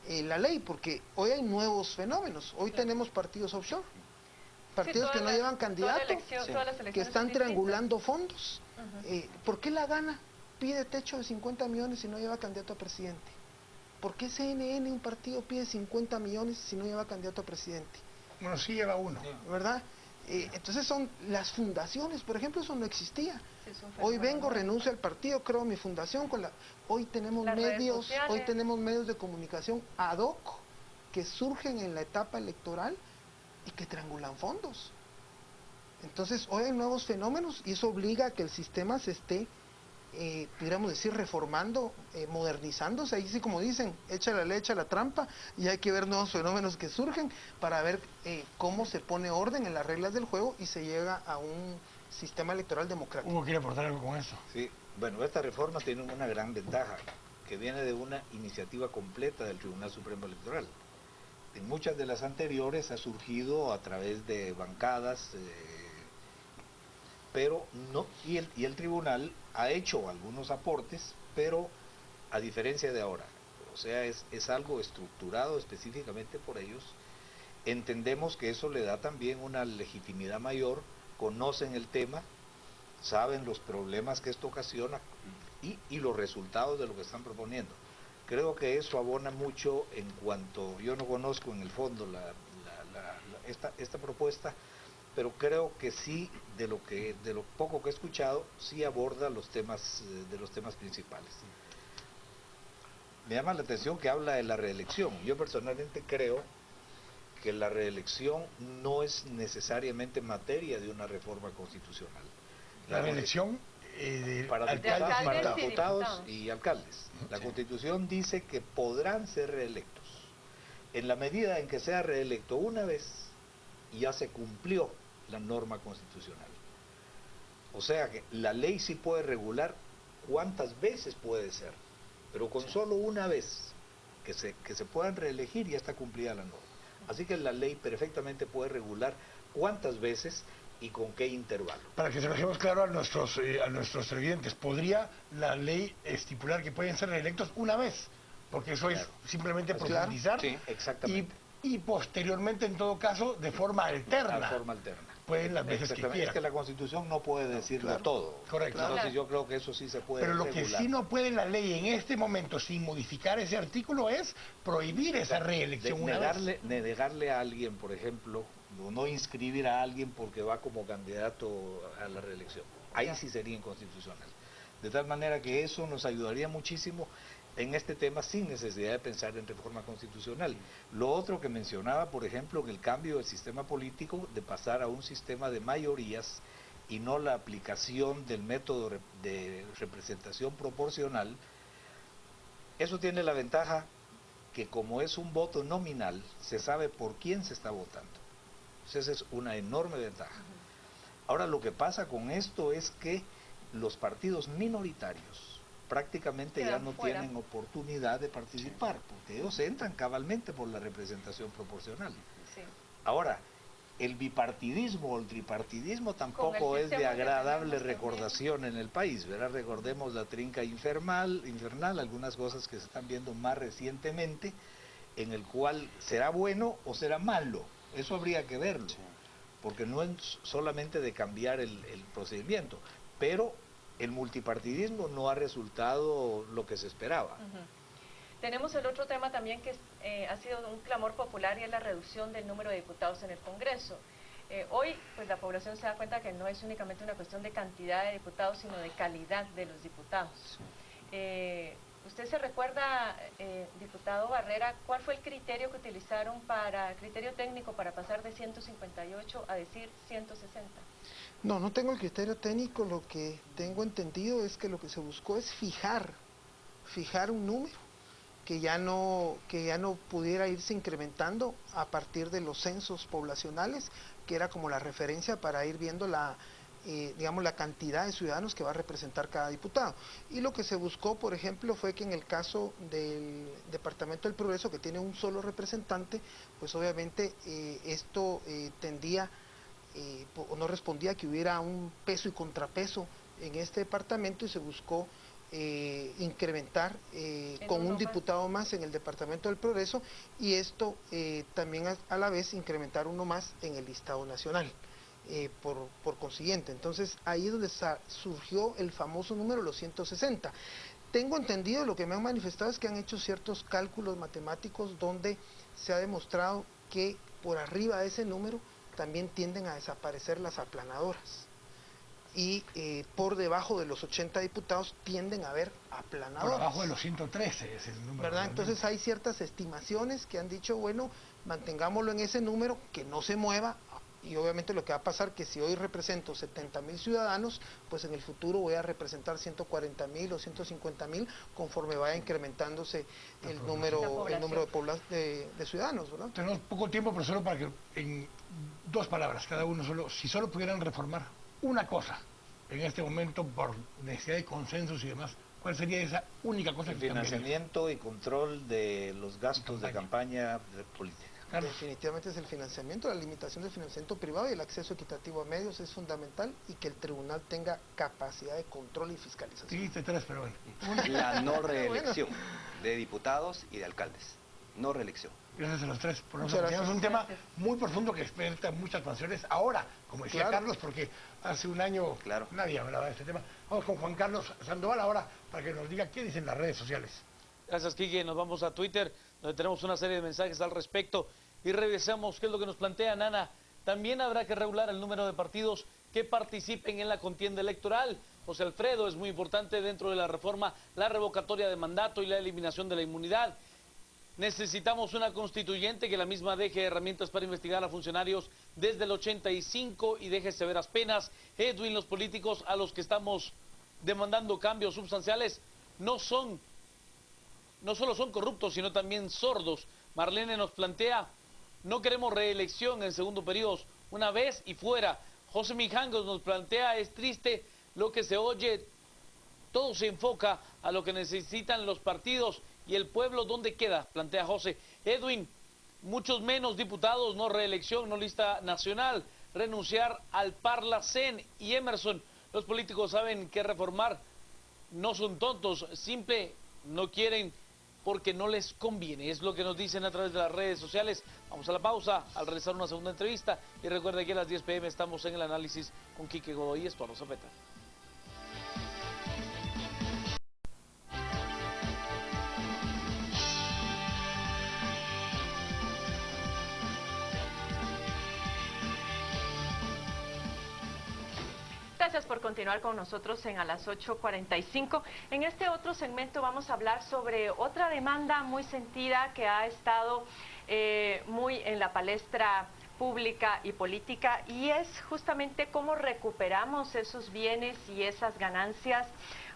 la ley, porque hoy hay nuevos fenómenos. Hoy tenemos partidos offshore, partidos que no llevan candidatos, que están triangulando fondos. ¿Por qué la Gana pide techo de 50 millones si no lleva candidato a presidente? ¿Por qué CNN, un partido, pide 50 millones si no lleva candidato a presidente? Bueno, sí lleva uno. ¿Verdad? Entonces son las fundaciones, por ejemplo, eso no existía. Hoy vengo, renuncio al partido, creo mi fundación. Hoy tenemos medios de comunicación ad hoc que surgen en la etapa electoral y que triangulan fondos. Entonces hoy hay nuevos fenómenos y eso obliga a que el sistema se esté, pudiéramos decir, reformando, modernizándose. Ahí sí, como dicen, echa la ley, echa la trampa, y hay que ver nuevos fenómenos que surgen para ver cómo se pone orden en las reglas del juego y se llega a un sistema electoral democrático. Hugo quiere aportar algo con eso. Sí, bueno, esta reforma tiene una gran ventaja, que viene de una iniciativa completa del Tribunal Supremo Electoral. En muchas de las anteriores ha surgido a través de bancadas pero no, y el tribunal ha hecho algunos aportes, pero a diferencia de ahora, o sea, es algo estructurado específicamente por ellos. Entendemos que eso le da también una legitimidad mayor, conocen el tema, saben los problemas que esto ocasiona y los resultados de lo que están proponiendo. Creo que eso abona mucho en cuanto, yo no conozco en el fondo esta propuesta, pero creo que sí, de lo poco que he escuchado, sí aborda los temas principales. Me llama la atención que habla de la reelección. Yo personalmente creo que la reelección no es necesariamente materia de una reforma constitucional. La reelección para diputados, diputados y alcaldes. La Constitución dice que podrán ser reelectos. En la medida en que sea reelecto una vez, ya se cumplió la norma constitucional. O sea que la ley sí puede regular cuántas veces puede ser, pero con solo una vez que se puedan reelegir ya está cumplida la norma. Así que la ley perfectamente puede regular cuántas veces y con qué intervalo. Para que se lo dejemos claro a nuestros televidentes, ¿podría la ley estipular que pueden ser reelectos una vez? Porque eso es simplemente profundizar. Sí, exactamente. Y posteriormente, en todo caso, de forma alterna. De forma alterna. Pueden las veces que quieran. Es que la Constitución no puede decirlo todo. Correcto. Entonces yo creo que eso sí se puede Pero lo regular. que sí no puede la ley en este momento, sin modificar ese artículo, es prohibir esa reelección una vez. Negarle a alguien, por ejemplo, o no inscribir a alguien porque va como candidato a la reelección. Ahí sí sería inconstitucional. De tal manera que eso nos ayudaría muchísimo en este tema sin necesidad de pensar en reforma constitucional. Lo otro que mencionaba, por ejemplo, en el cambio del sistema político, de pasar a un sistema de mayorías y no la aplicación del método de representación proporcional, eso tiene la ventaja que como es un voto nominal, se sabe por quién se está votando. Entonces, esa es una enorme ventaja. Ahora, lo que pasa con esto es que los partidos minoritarios prácticamente ya no tienen oportunidad de participar, porque ellos entran cabalmente por la representación proporcional. Sí. Ahora, el bipartidismo o el tripartidismo tampoco es de agradable recordación en el país, ¿verdad? Recordemos la trinca infernal, algunas cosas que se están viendo más recientemente, en el cual será bueno o será malo, eso habría que verlo, porque no es solamente de cambiar el procedimiento, pero el multipartidismo no ha resultado lo que se esperaba. Tenemos el otro tema también que ha sido un clamor popular y es la reducción del número de diputados en el Congreso. Hoy pues la población se da cuenta que no es únicamente una cuestión de cantidad de diputados, sino de calidad de los diputados. ¿Usted se recuerda, diputado Barrera, cuál fue el criterio que utilizaron criterio técnico para pasar de 158 a decir 160? No tengo el criterio técnico. Lo que tengo entendido es que lo que se buscó es fijar un número que ya no pudiera irse incrementando a partir de los censos poblacionales, que era como la referencia para ir viendo la cantidad de ciudadanos que va a representar cada diputado. Y lo que se buscó, por ejemplo, fue que en el caso del Departamento del Progreso, que tiene un solo representante, pues obviamente esto tendía o no respondía a que hubiera un peso y contrapeso en este departamento, y se buscó incrementar con un diputado más en el Departamento del Progreso, y esto también a la vez incrementar uno más en el listado nacional. Por consiguiente, entonces ahí es donde surgió el famoso número, los 160. Tengo entendido, lo que me han manifestado es que han hecho ciertos cálculos matemáticos donde se ha demostrado que por arriba de ese número también tienden a desaparecer las aplanadoras, y por debajo de los 80 diputados tienden a haber aplanadoras. Por abajo de los 113 es el número. ¿Verdad? Entonces hay ciertas estimaciones que han dicho, bueno, mantengámoslo en ese número, que no se mueva. Y obviamente lo que va a pasar que si hoy represento 70.000 ciudadanos, pues en el futuro voy a representar 140.000 o 150.000 conforme vaya incrementándose el número de ciudadanos, ¿verdad? Tenemos poco tiempo, pero solo para que en 2 palabras cada uno, si solo pudieran reformar una cosa en este momento por necesidad de consensos y demás, ¿cuál sería esa única cosa que cambiaría? Financiamiento y control de los gastos de campaña política. Definitivamente es el financiamiento, la limitación del financiamiento privado y el acceso equitativo a medios es fundamental, y que el tribunal tenga capacidad de control y fiscalización. Sí, pero bueno. La no reelección de diputados y de alcaldes. No reelección. Gracias a los tres por nos acompañarnos. Es un tema muy profundo que experimenta muchas pasiones. Ahora, como decía Carlos, porque hace un año nadie hablaba de este tema. Vamos con Juan Carlos Sandoval ahora para que nos diga qué dicen las redes sociales. Gracias, Quique. Nos vamos a Twitter, donde tenemos una serie de mensajes al respecto y revisamos qué es lo que nos plantea Nana. También habrá que regular el número de partidos que participen en la contienda electoral. José Alfredo, es muy importante dentro de la reforma la revocatoria de mandato y la eliminación de la inmunidad. Necesitamos una constituyente que la misma deje herramientas para investigar a funcionarios desde el 85 y deje severas penas. Edwin, los políticos a los que estamos demandando cambios sustanciales no solo son corruptos, sino también sordos. Marlene nos plantea: no queremos reelección en segundo periodo, una vez y fuera. José Mijangos nos plantea: es triste lo que se oye, todo se enfoca a lo que necesitan los partidos y el pueblo, ¿dónde queda?, plantea José. Edwin, muchos menos diputados, no reelección, no lista nacional, renunciar al Parlacén. Y Emerson, los políticos saben que reformar, no son tontos, simple no quieren porque no les conviene. Es lo que nos dicen a través de las redes sociales. Vamos a la pausa, al regresar una segunda entrevista. Y recuerde que a las 10 p.m. estamos en el análisis con Quique Godoy y Estuardo Zapeta. Gracias por continuar con nosotros en A las 8:45. En este otro segmento vamos a hablar sobre otra demanda muy sentida que ha estado muy en la palestra pública y política, y es justamente cómo recuperamos esos bienes y esas ganancias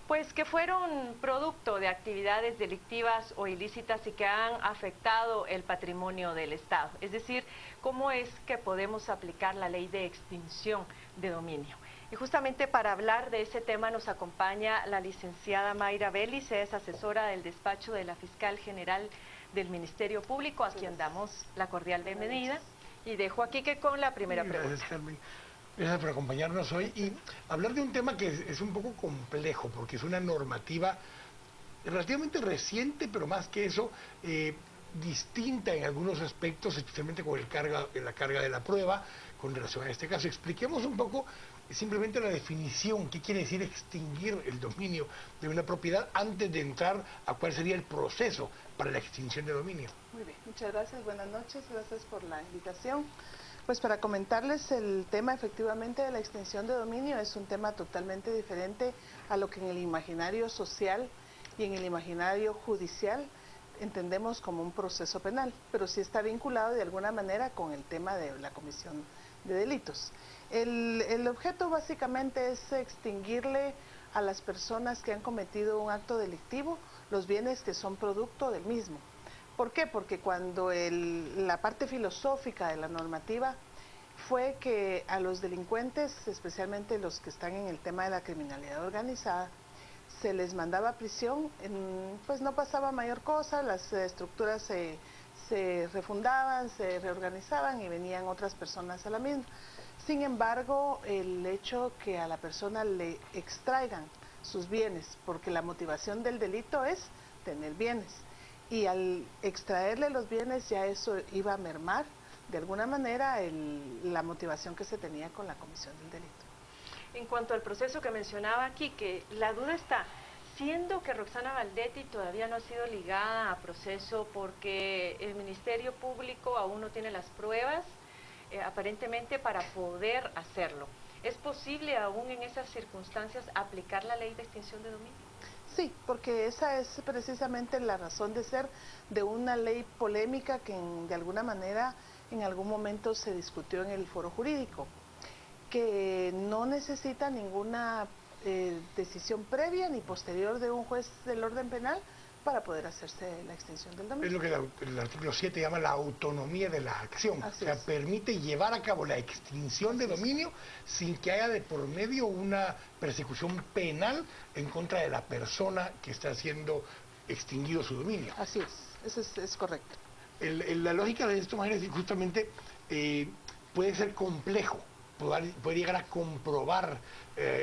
pues que fueron producto de actividades delictivas o ilícitas y que han afectado el patrimonio del Estado. Es decir, cómo es que podemos aplicar la ley de extinción de dominio. Y justamente para hablar de ese tema nos acompaña la licenciada Mayra Vélez, es asesora del despacho de la Fiscal General del Ministerio Público, a quien damos la cordial bienvenida. Y dejo aquí que con la primera pregunta. Gracias, Carmen. Gracias por acompañarnos hoy y hablar de un tema que es un poco complejo, porque es una normativa relativamente reciente, pero más que eso, distinta en algunos aspectos, especialmente con la carga de la prueba, con relación a este caso. Expliquemos un poco simplemente la definición, qué quiere decir extinguir el dominio de una propiedad antes de entrar a cuál sería el proceso para la extinción de dominio. Muy bien, muchas gracias, buenas noches, gracias por la invitación. Pues para comentarles el tema efectivamente de la extinción de dominio, es un tema totalmente diferente a lo que en el imaginario social y en el imaginario judicial entendemos como un proceso penal, pero sí está vinculado de alguna manera con el tema de la comisión de delitos. El objeto básicamente es extinguirle a las personas que han cometido un acto delictivo los bienes que son producto del mismo. ¿Por qué? Porque cuando la parte filosófica de la normativa fue que a los delincuentes, especialmente los que están en el tema de la criminalidad organizada, se les mandaba a prisión, pues no pasaba mayor cosa, las estructuras se refundaban, se reorganizaban y venían otras personas a la misma. Sin embargo, el hecho que a la persona le extraigan sus bienes, porque la motivación del delito es tener bienes, y al extraerle los bienes ya eso iba a mermar de alguna manera la motivación que se tenía con la comisión del delito. En cuanto al proceso que mencionaba aquí, que la duda está, siendo que Roxana Baldetti todavía no ha sido ligada a proceso porque el Ministerio Público aún no tiene las pruebas aparentemente para poder hacerlo, ¿es posible aún en esas circunstancias aplicar la ley de extinción de dominio? Sí, porque esa es precisamente la razón de ser de una ley polémica que de alguna manera en algún momento se discutió en el foro jurídico, que no necesita ninguna decisión previa ni posterior de un juez del orden penal para poder hacerse la extinción del dominio. Es lo que el artículo 7 llama la autonomía de la acción. Así o sea, es. Permite llevar a cabo la extinción de dominio sin que haya de por medio una persecución penal en contra de la persona que está haciendo extinguido su dominio. Así es, eso es correcto. La lógica de esto, imagínense, justamente puede ser complejo, puede llegar a comprobar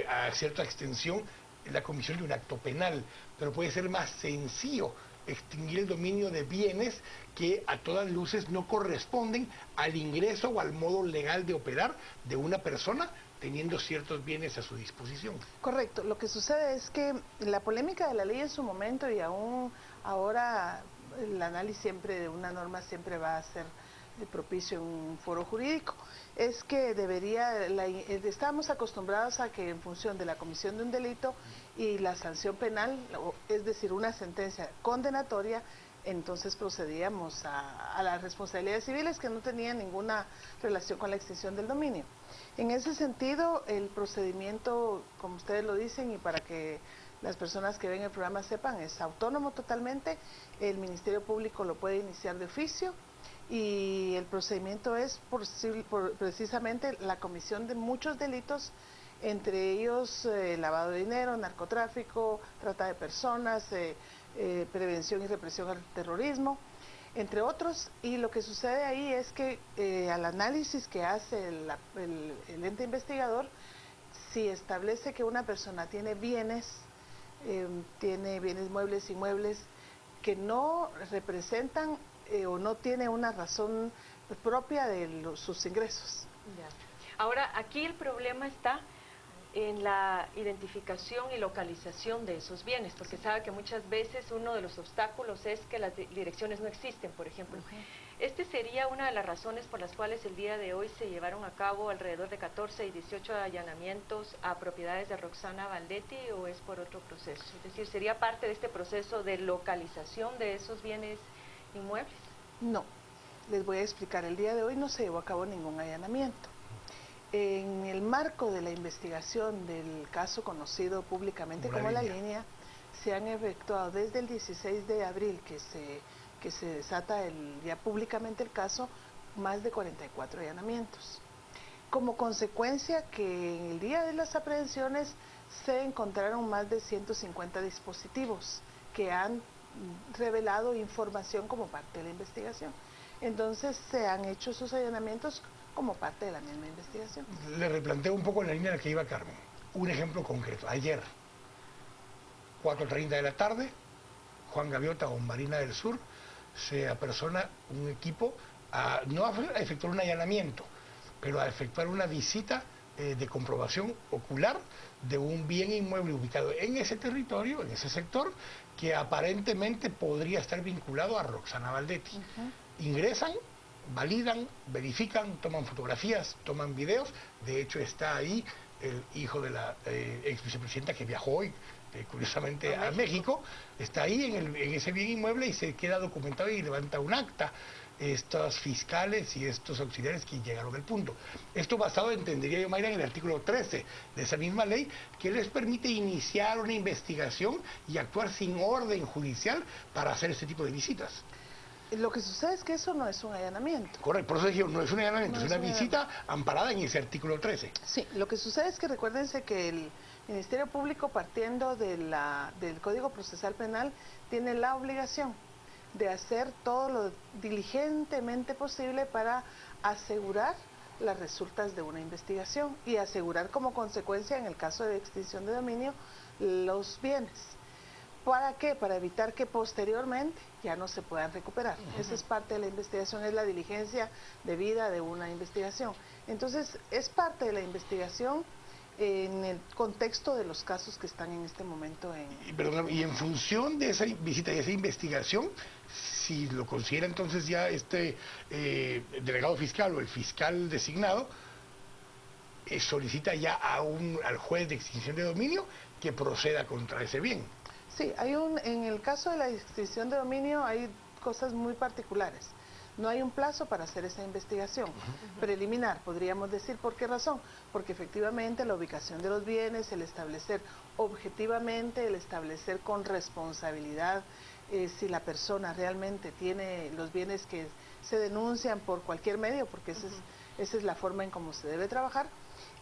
a cierta extensión la comisión de un acto penal, pero puede ser más sencillo extinguir el dominio de bienes que a todas luces no corresponden al ingreso o al modo legal de operar de una persona teniendo ciertos bienes a su disposición. Correcto. Lo que sucede es que la polémica de la ley en su momento y aún ahora el análisis siempre de una norma siempre va a ser propicio en un foro jurídico, es que estábamos acostumbrados a que en función de la comisión de un delito y la sanción penal, es decir, una sentencia condenatoria, entonces procedíamos a las responsabilidades civiles que no tenían ninguna relación con la extinción del dominio. En ese sentido, el procedimiento, como ustedes lo dicen, y para que las personas que ven el programa sepan, es autónomo totalmente. El Ministerio Público lo puede iniciar de oficio y el procedimiento es precisamente la comisión de muchos delitos, entre ellos lavado de dinero, narcotráfico, trata de personas, prevención y represión al terrorismo, entre otros. Y lo que sucede ahí es que al análisis que hace el ente investigador, si establece que una persona tiene bienes muebles, inmuebles, que no representan o no tiene una razón propia de sus ingresos. Ya. Ahora, aquí el problema está en la identificación y localización de esos bienes, porque sabe que muchas veces uno de los obstáculos es que las direcciones no existen, por ejemplo. Este sería una de las razones por las cuales el día de hoy se llevaron a cabo alrededor de 14 y 18 allanamientos a propiedades de Roxana Baldetti, ¿o es por otro proceso? Es decir, ¿sería parte de este proceso de localización de esos bienes inmuebles? No, les voy a explicar. El día de hoy no se llevó a cabo ningún allanamiento. En el marco de la investigación del caso conocido públicamente como La Línea, se han efectuado desde el 16 de abril que se desata ya públicamente el caso, más de 44 allanamientos. Como consecuencia que en el día de las aprehensiones se encontraron más de 150 dispositivos que han revelado información como parte de la investigación. Entonces se han hecho esos allanamientos como parte de la misma investigación. Le replanteo un poco en la línea en la que iba Carmen. Un ejemplo concreto. Ayer, 4:30 de la tarde, Juan Gaviota o Marina del Sur se apersona un equipo no a efectuar un allanamiento, pero a efectuar una visita de comprobación ocular de un bien inmueble ubicado en ese territorio, en ese sector, que aparentemente podría estar vinculado a Roxana Baldetti. Ingresan, validan, verifican, toman fotografías, toman videos. De hecho está ahí el hijo de la ex vicepresidenta que viajó hoy curiosamente a México, está ahí en ese bien inmueble y se queda documentado y levanta un acta. Estos fiscales y estos auxiliares que llegaron al punto. Esto basado, entendería yo, Mayra, en el artículo 13 de esa misma ley, que les permite iniciar una investigación y actuar sin orden judicial para hacer este tipo de visitas. Lo que sucede es que eso no es un allanamiento. Correcto, por eso dije, no es un allanamiento, es una visita amparada en ese artículo 13. Sí, lo que sucede es que recuérdense que el Ministerio Público, partiendo del Código Procesal Penal, tiene la obligación de hacer todo lo diligentemente posible para asegurar las resultas de una investigación y asegurar como consecuencia, en el caso de extinción de dominio, los bienes. ¿Para qué? Para evitar que posteriormente ya no se puedan recuperar. Esa es parte de la investigación, es la diligencia debida de una investigación. Entonces, es parte de la investigación en el contexto de los casos que están en este momento y en función de esa visita y esa investigación, si lo considera entonces ya este delegado fiscal o el fiscal designado, solicita ya al juez de extinción de dominio que proceda contra ese bien. Sí, en el caso de la extinción de dominio hay cosas muy particulares. No hay un plazo para hacer esa investigación preliminar, podríamos decir. ¿Por qué razón? Porque efectivamente la ubicación de los bienes, el establecer objetivamente, el establecer con responsabilidad si la persona realmente tiene los bienes que se denuncian por cualquier medio, porque esa es la forma en cómo se debe trabajar.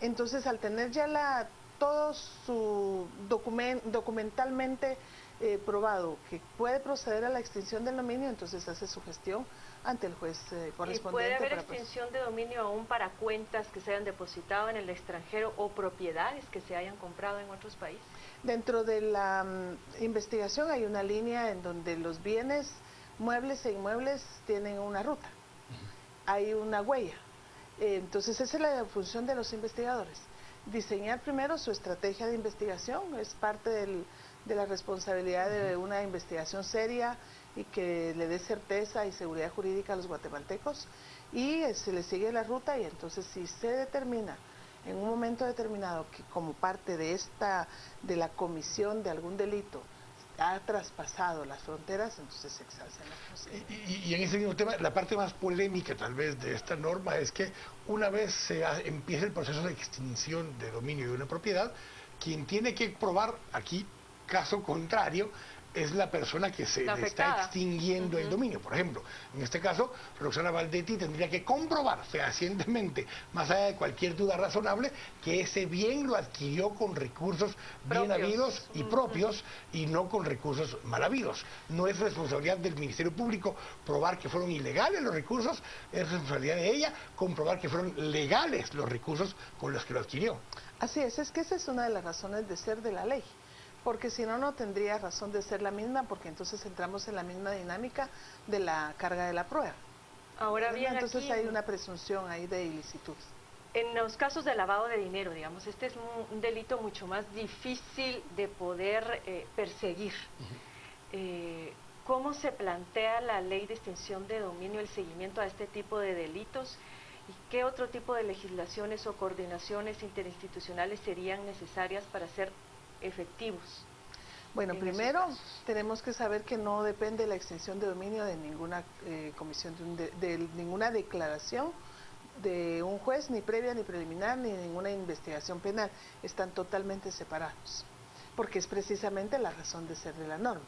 Entonces, al tener ya todo su documentalmente probado que puede proceder a la extinción del dominio, entonces hace su gestión ante el juez correspondiente. ¿Y puede haber para extinción de dominio aún para cuentas que se hayan depositado en el extranjero o propiedades que se hayan comprado en otros países? Dentro de la investigación hay una línea en donde los bienes muebles e inmuebles tienen una ruta, hay una huella. Entonces esa es la función de los investigadores, diseñar primero su estrategia de investigación, es parte de la responsabilidad de una investigación seria y que le dé certeza y seguridad jurídica a los guatemaltecos, y se le sigue la ruta, y entonces si se determina en un momento determinado que como parte de la comisión de algún delito ha traspasado las fronteras, entonces se exalzan las posibilidades. Y en ese mismo tema, la parte más polémica tal vez de esta norma es que una vez empieza el proceso de extinción de dominio de una propiedad, quien tiene que probar aquí, caso contrario, es la persona que se le está extinguiendo el dominio. Por ejemplo, en este caso, Roxana Baldetti tendría que comprobar fehacientemente, más allá de cualquier duda razonable, que ese bien lo adquirió con recursos bien habidos y propios, y no con recursos mal habidos. No es responsabilidad del Ministerio Público probar que fueron ilegales los recursos, es responsabilidad de ella comprobar que fueron legales los recursos con los que lo adquirió. Así es que esa es una de las razones de ser de la ley. Porque si no, no tendría razón de ser la misma, porque entonces entramos en la misma dinámica de la carga de la prueba. Ahora bien, entonces aquí hay una presunción ahí de ilicitud. En los casos de lavado de dinero, digamos, este es un delito mucho más difícil de poder perseguir. ¿Cómo se plantea la ley de extinción de dominio, el seguimiento a este tipo de delitos? ¿Y qué otro tipo de legislaciones o coordinaciones interinstitucionales serían necesarias para ser efectivos? Bueno, primero tenemos que saber que no depende la extinción de dominio de ninguna comisión, de ninguna declaración de un juez, ni previa, ni preliminar, ni ninguna investigación penal. Están totalmente separados, porque es precisamente la razón de ser de la norma.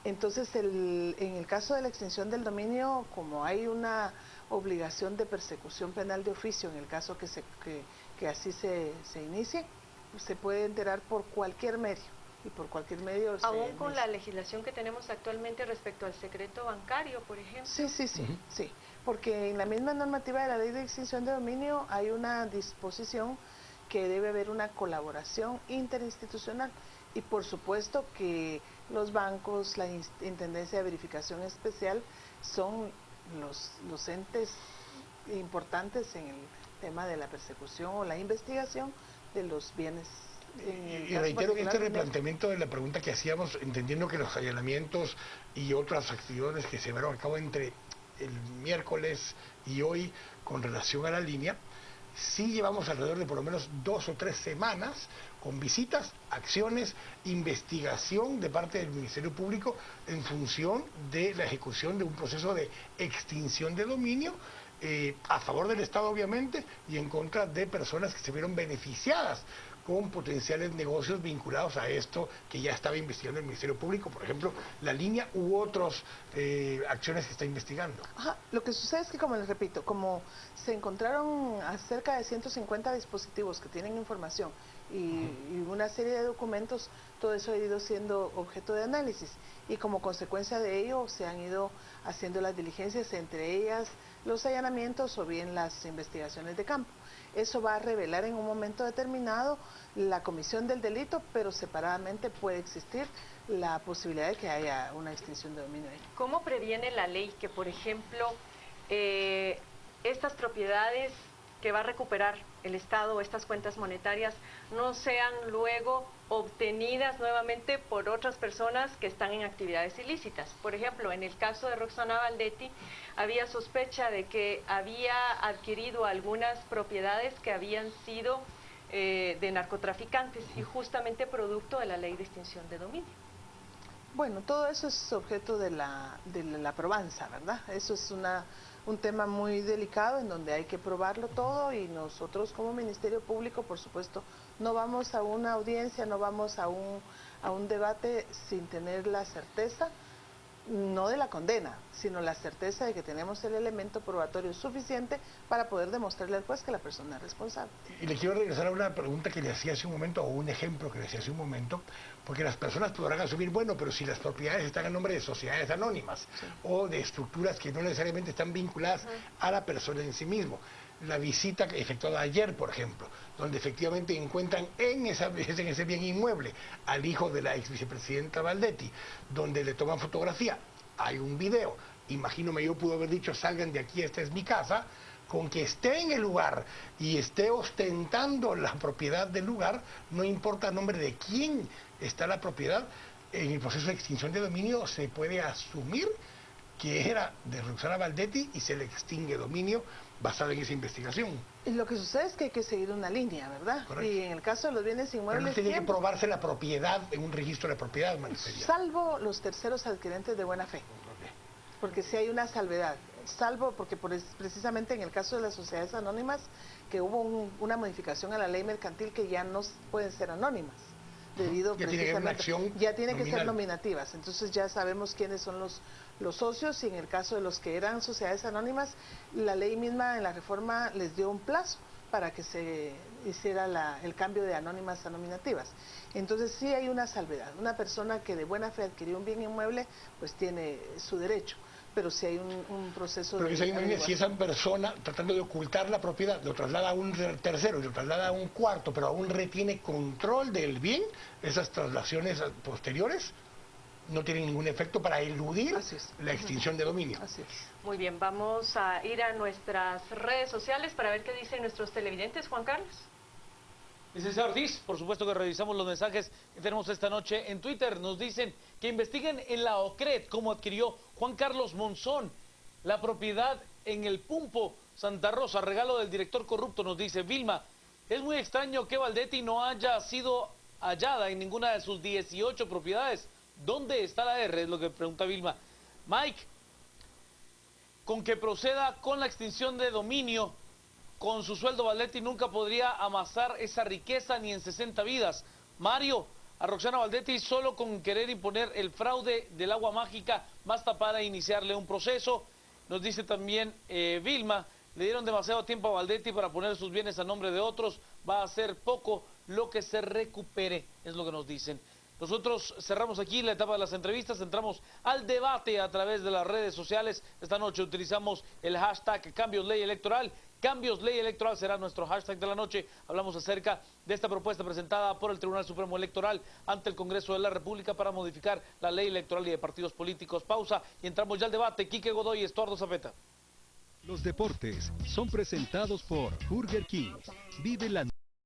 Entonces, en el caso de la extinción del dominio, como hay una obligación de persecución penal de oficio, en el caso que así se inicie, se puede enterar por cualquier medio, y por cualquier medio... Aún con la legislación que tenemos actualmente respecto al secreto bancario, por ejemplo. Sí, porque en la misma normativa de la ley de extinción de dominio hay una disposición que debe haber una colaboración interinstitucional, y por supuesto que los bancos, la Intendencia de Verificación Especial son los entes importantes en el tema de la persecución o la investigación de los bienes. Y reitero que este replanteamiento de la pregunta que hacíamos, entendiendo que los allanamientos y otras actividades que se llevaron a cabo entre el miércoles y hoy con relación a la línea, sí llevamos alrededor de por lo menos 2 o 3 semanas con visitas, acciones, investigación de parte del Ministerio Público en función de la ejecución de un proceso de extinción de dominio, a favor del Estado obviamente, y en contra de personas que se vieron beneficiadas con potenciales negocios vinculados a esto que ya estaba investigando el Ministerio Público, por ejemplo, la línea u otras acciones que está investigando. Lo que sucede es que, como les repito, como se encontraron cerca de 150 dispositivos que tienen información y una serie de documentos, todo eso ha ido siendo objeto de análisis, y como consecuencia de ello se han ido haciendo las diligencias, entre ellas los allanamientos o bien las investigaciones de campo. Eso va a revelar en un momento determinado la comisión del delito, pero separadamente puede existir la posibilidad de que haya una extinción de dominio ahí. ¿Cómo previene la ley que, por ejemplo, estas propiedades que va a recuperar el Estado, estas cuentas monetarias, no sean luego obtenidas nuevamente por otras personas que están en actividades ilícitas? Por ejemplo, en el caso de Roxana Baldetti, había sospecha de que había adquirido algunas propiedades que habían sido de narcotraficantes, y justamente producto de la ley de extinción de dominio. Bueno, todo eso es objeto de la probanza, ¿verdad? Eso es un tema muy delicado en donde hay que probarlo todo, y nosotros como Ministerio Público, por supuesto, no vamos a una audiencia, no vamos a un debate sin tener la certeza no de la condena, sino la certeza de que tenemos el elemento probatorio suficiente para poder demostrarle al juez que la persona es responsable. Y le quiero regresar a una pregunta que le hacía hace un momento, o un ejemplo que le hacía hace un momento, porque las personas podrán asumir, bueno, pero si las propiedades están a nombre de sociedades anónimas, sí, o de estructuras que no necesariamente están vinculadas a la persona en sí mismo. La visita efectuada ayer, por ejemplo, donde efectivamente encuentran en ese bien inmueble al hijo de la ex vicepresidenta Baldetti, donde le toman fotografía, hay un video, imagínome, yo pudo haber dicho, salgan de aquí, esta es mi casa, con que esté en el lugar y esté ostentando la propiedad del lugar, no importa a nombre de quién está la propiedad, en el proceso de extinción de dominio se puede asumir que era de Roxana Baldetti y se le extingue dominio basado en esa investigación. Y lo que sucede es que hay que seguir una línea, ¿verdad? Correcto. Y en el caso de los bienes inmuebles... Pero no tiene que probarse la propiedad en un registro de propiedad, salvo los terceros adquirentes de buena fe. Porque si hay una salvedad. Salvo porque precisamente en el caso de las sociedades anónimas, que hubo una modificación a la ley mercantil que ya no pueden ser anónimas. Debido ya tiene que una acción ya tiene nominal. Que ser nominativas, entonces ya sabemos quiénes son los socios, y en el caso de los que eran sociedades anónimas, la ley misma en la reforma les dio un plazo para que se hiciera el cambio de anónimas a nominativas. Entonces sí hay una salvedad, una persona que de buena fe adquirió un bien inmueble, pues tiene su derecho. Pero si hay un proceso pero si esa persona, tratando de ocultar la propiedad, lo traslada a un tercero y lo traslada a un cuarto, pero aún retiene control del bien, esas traslaciones posteriores no tienen ningún efecto para eludir la extinción de dominio. Así es. Muy bien, vamos a ir a nuestras redes sociales para ver qué dicen nuestros televidentes. Juan Carlos. Licenciado Ortiz, por supuesto que revisamos los mensajes que tenemos esta noche en Twitter. Nos dicen que investiguen en la OCRED cómo adquirió Juan Carlos Monzón la propiedad en el Pumpo, Santa Rosa, regalo del director corrupto, nos dice Vilma. Es muy extraño que Baldetti no haya sido hallada en ninguna de sus 18 propiedades. ¿Dónde está la R? Es lo que pregunta Vilma. Mike, con que proceda con la extinción de dominio, con su sueldo Baldetti nunca podría amasar esa riqueza ni en 60 vidas. Mario, a Roxana Baldetti solo con querer imponer el fraude del agua mágica basta para iniciarle un proceso. Nos dice también Vilma, le dieron demasiado tiempo a Baldetti para poner sus bienes a nombre de otros, va a ser poco lo que se recupere, es lo que nos dicen. Nosotros cerramos aquí la etapa de las entrevistas, entramos al debate a través de las redes sociales. Esta noche utilizamos el hashtag Cambios Ley Electoral. Cambios Ley Electoral será nuestro hashtag de la noche. Hablamos acerca de esta propuesta presentada por el Tribunal Supremo Electoral ante el Congreso de la República para modificar la ley electoral y de partidos políticos. Pausa y entramos ya al debate. Quique Godoy y Estuardo Zapeta. Los deportes son presentados por Burger King. Vive la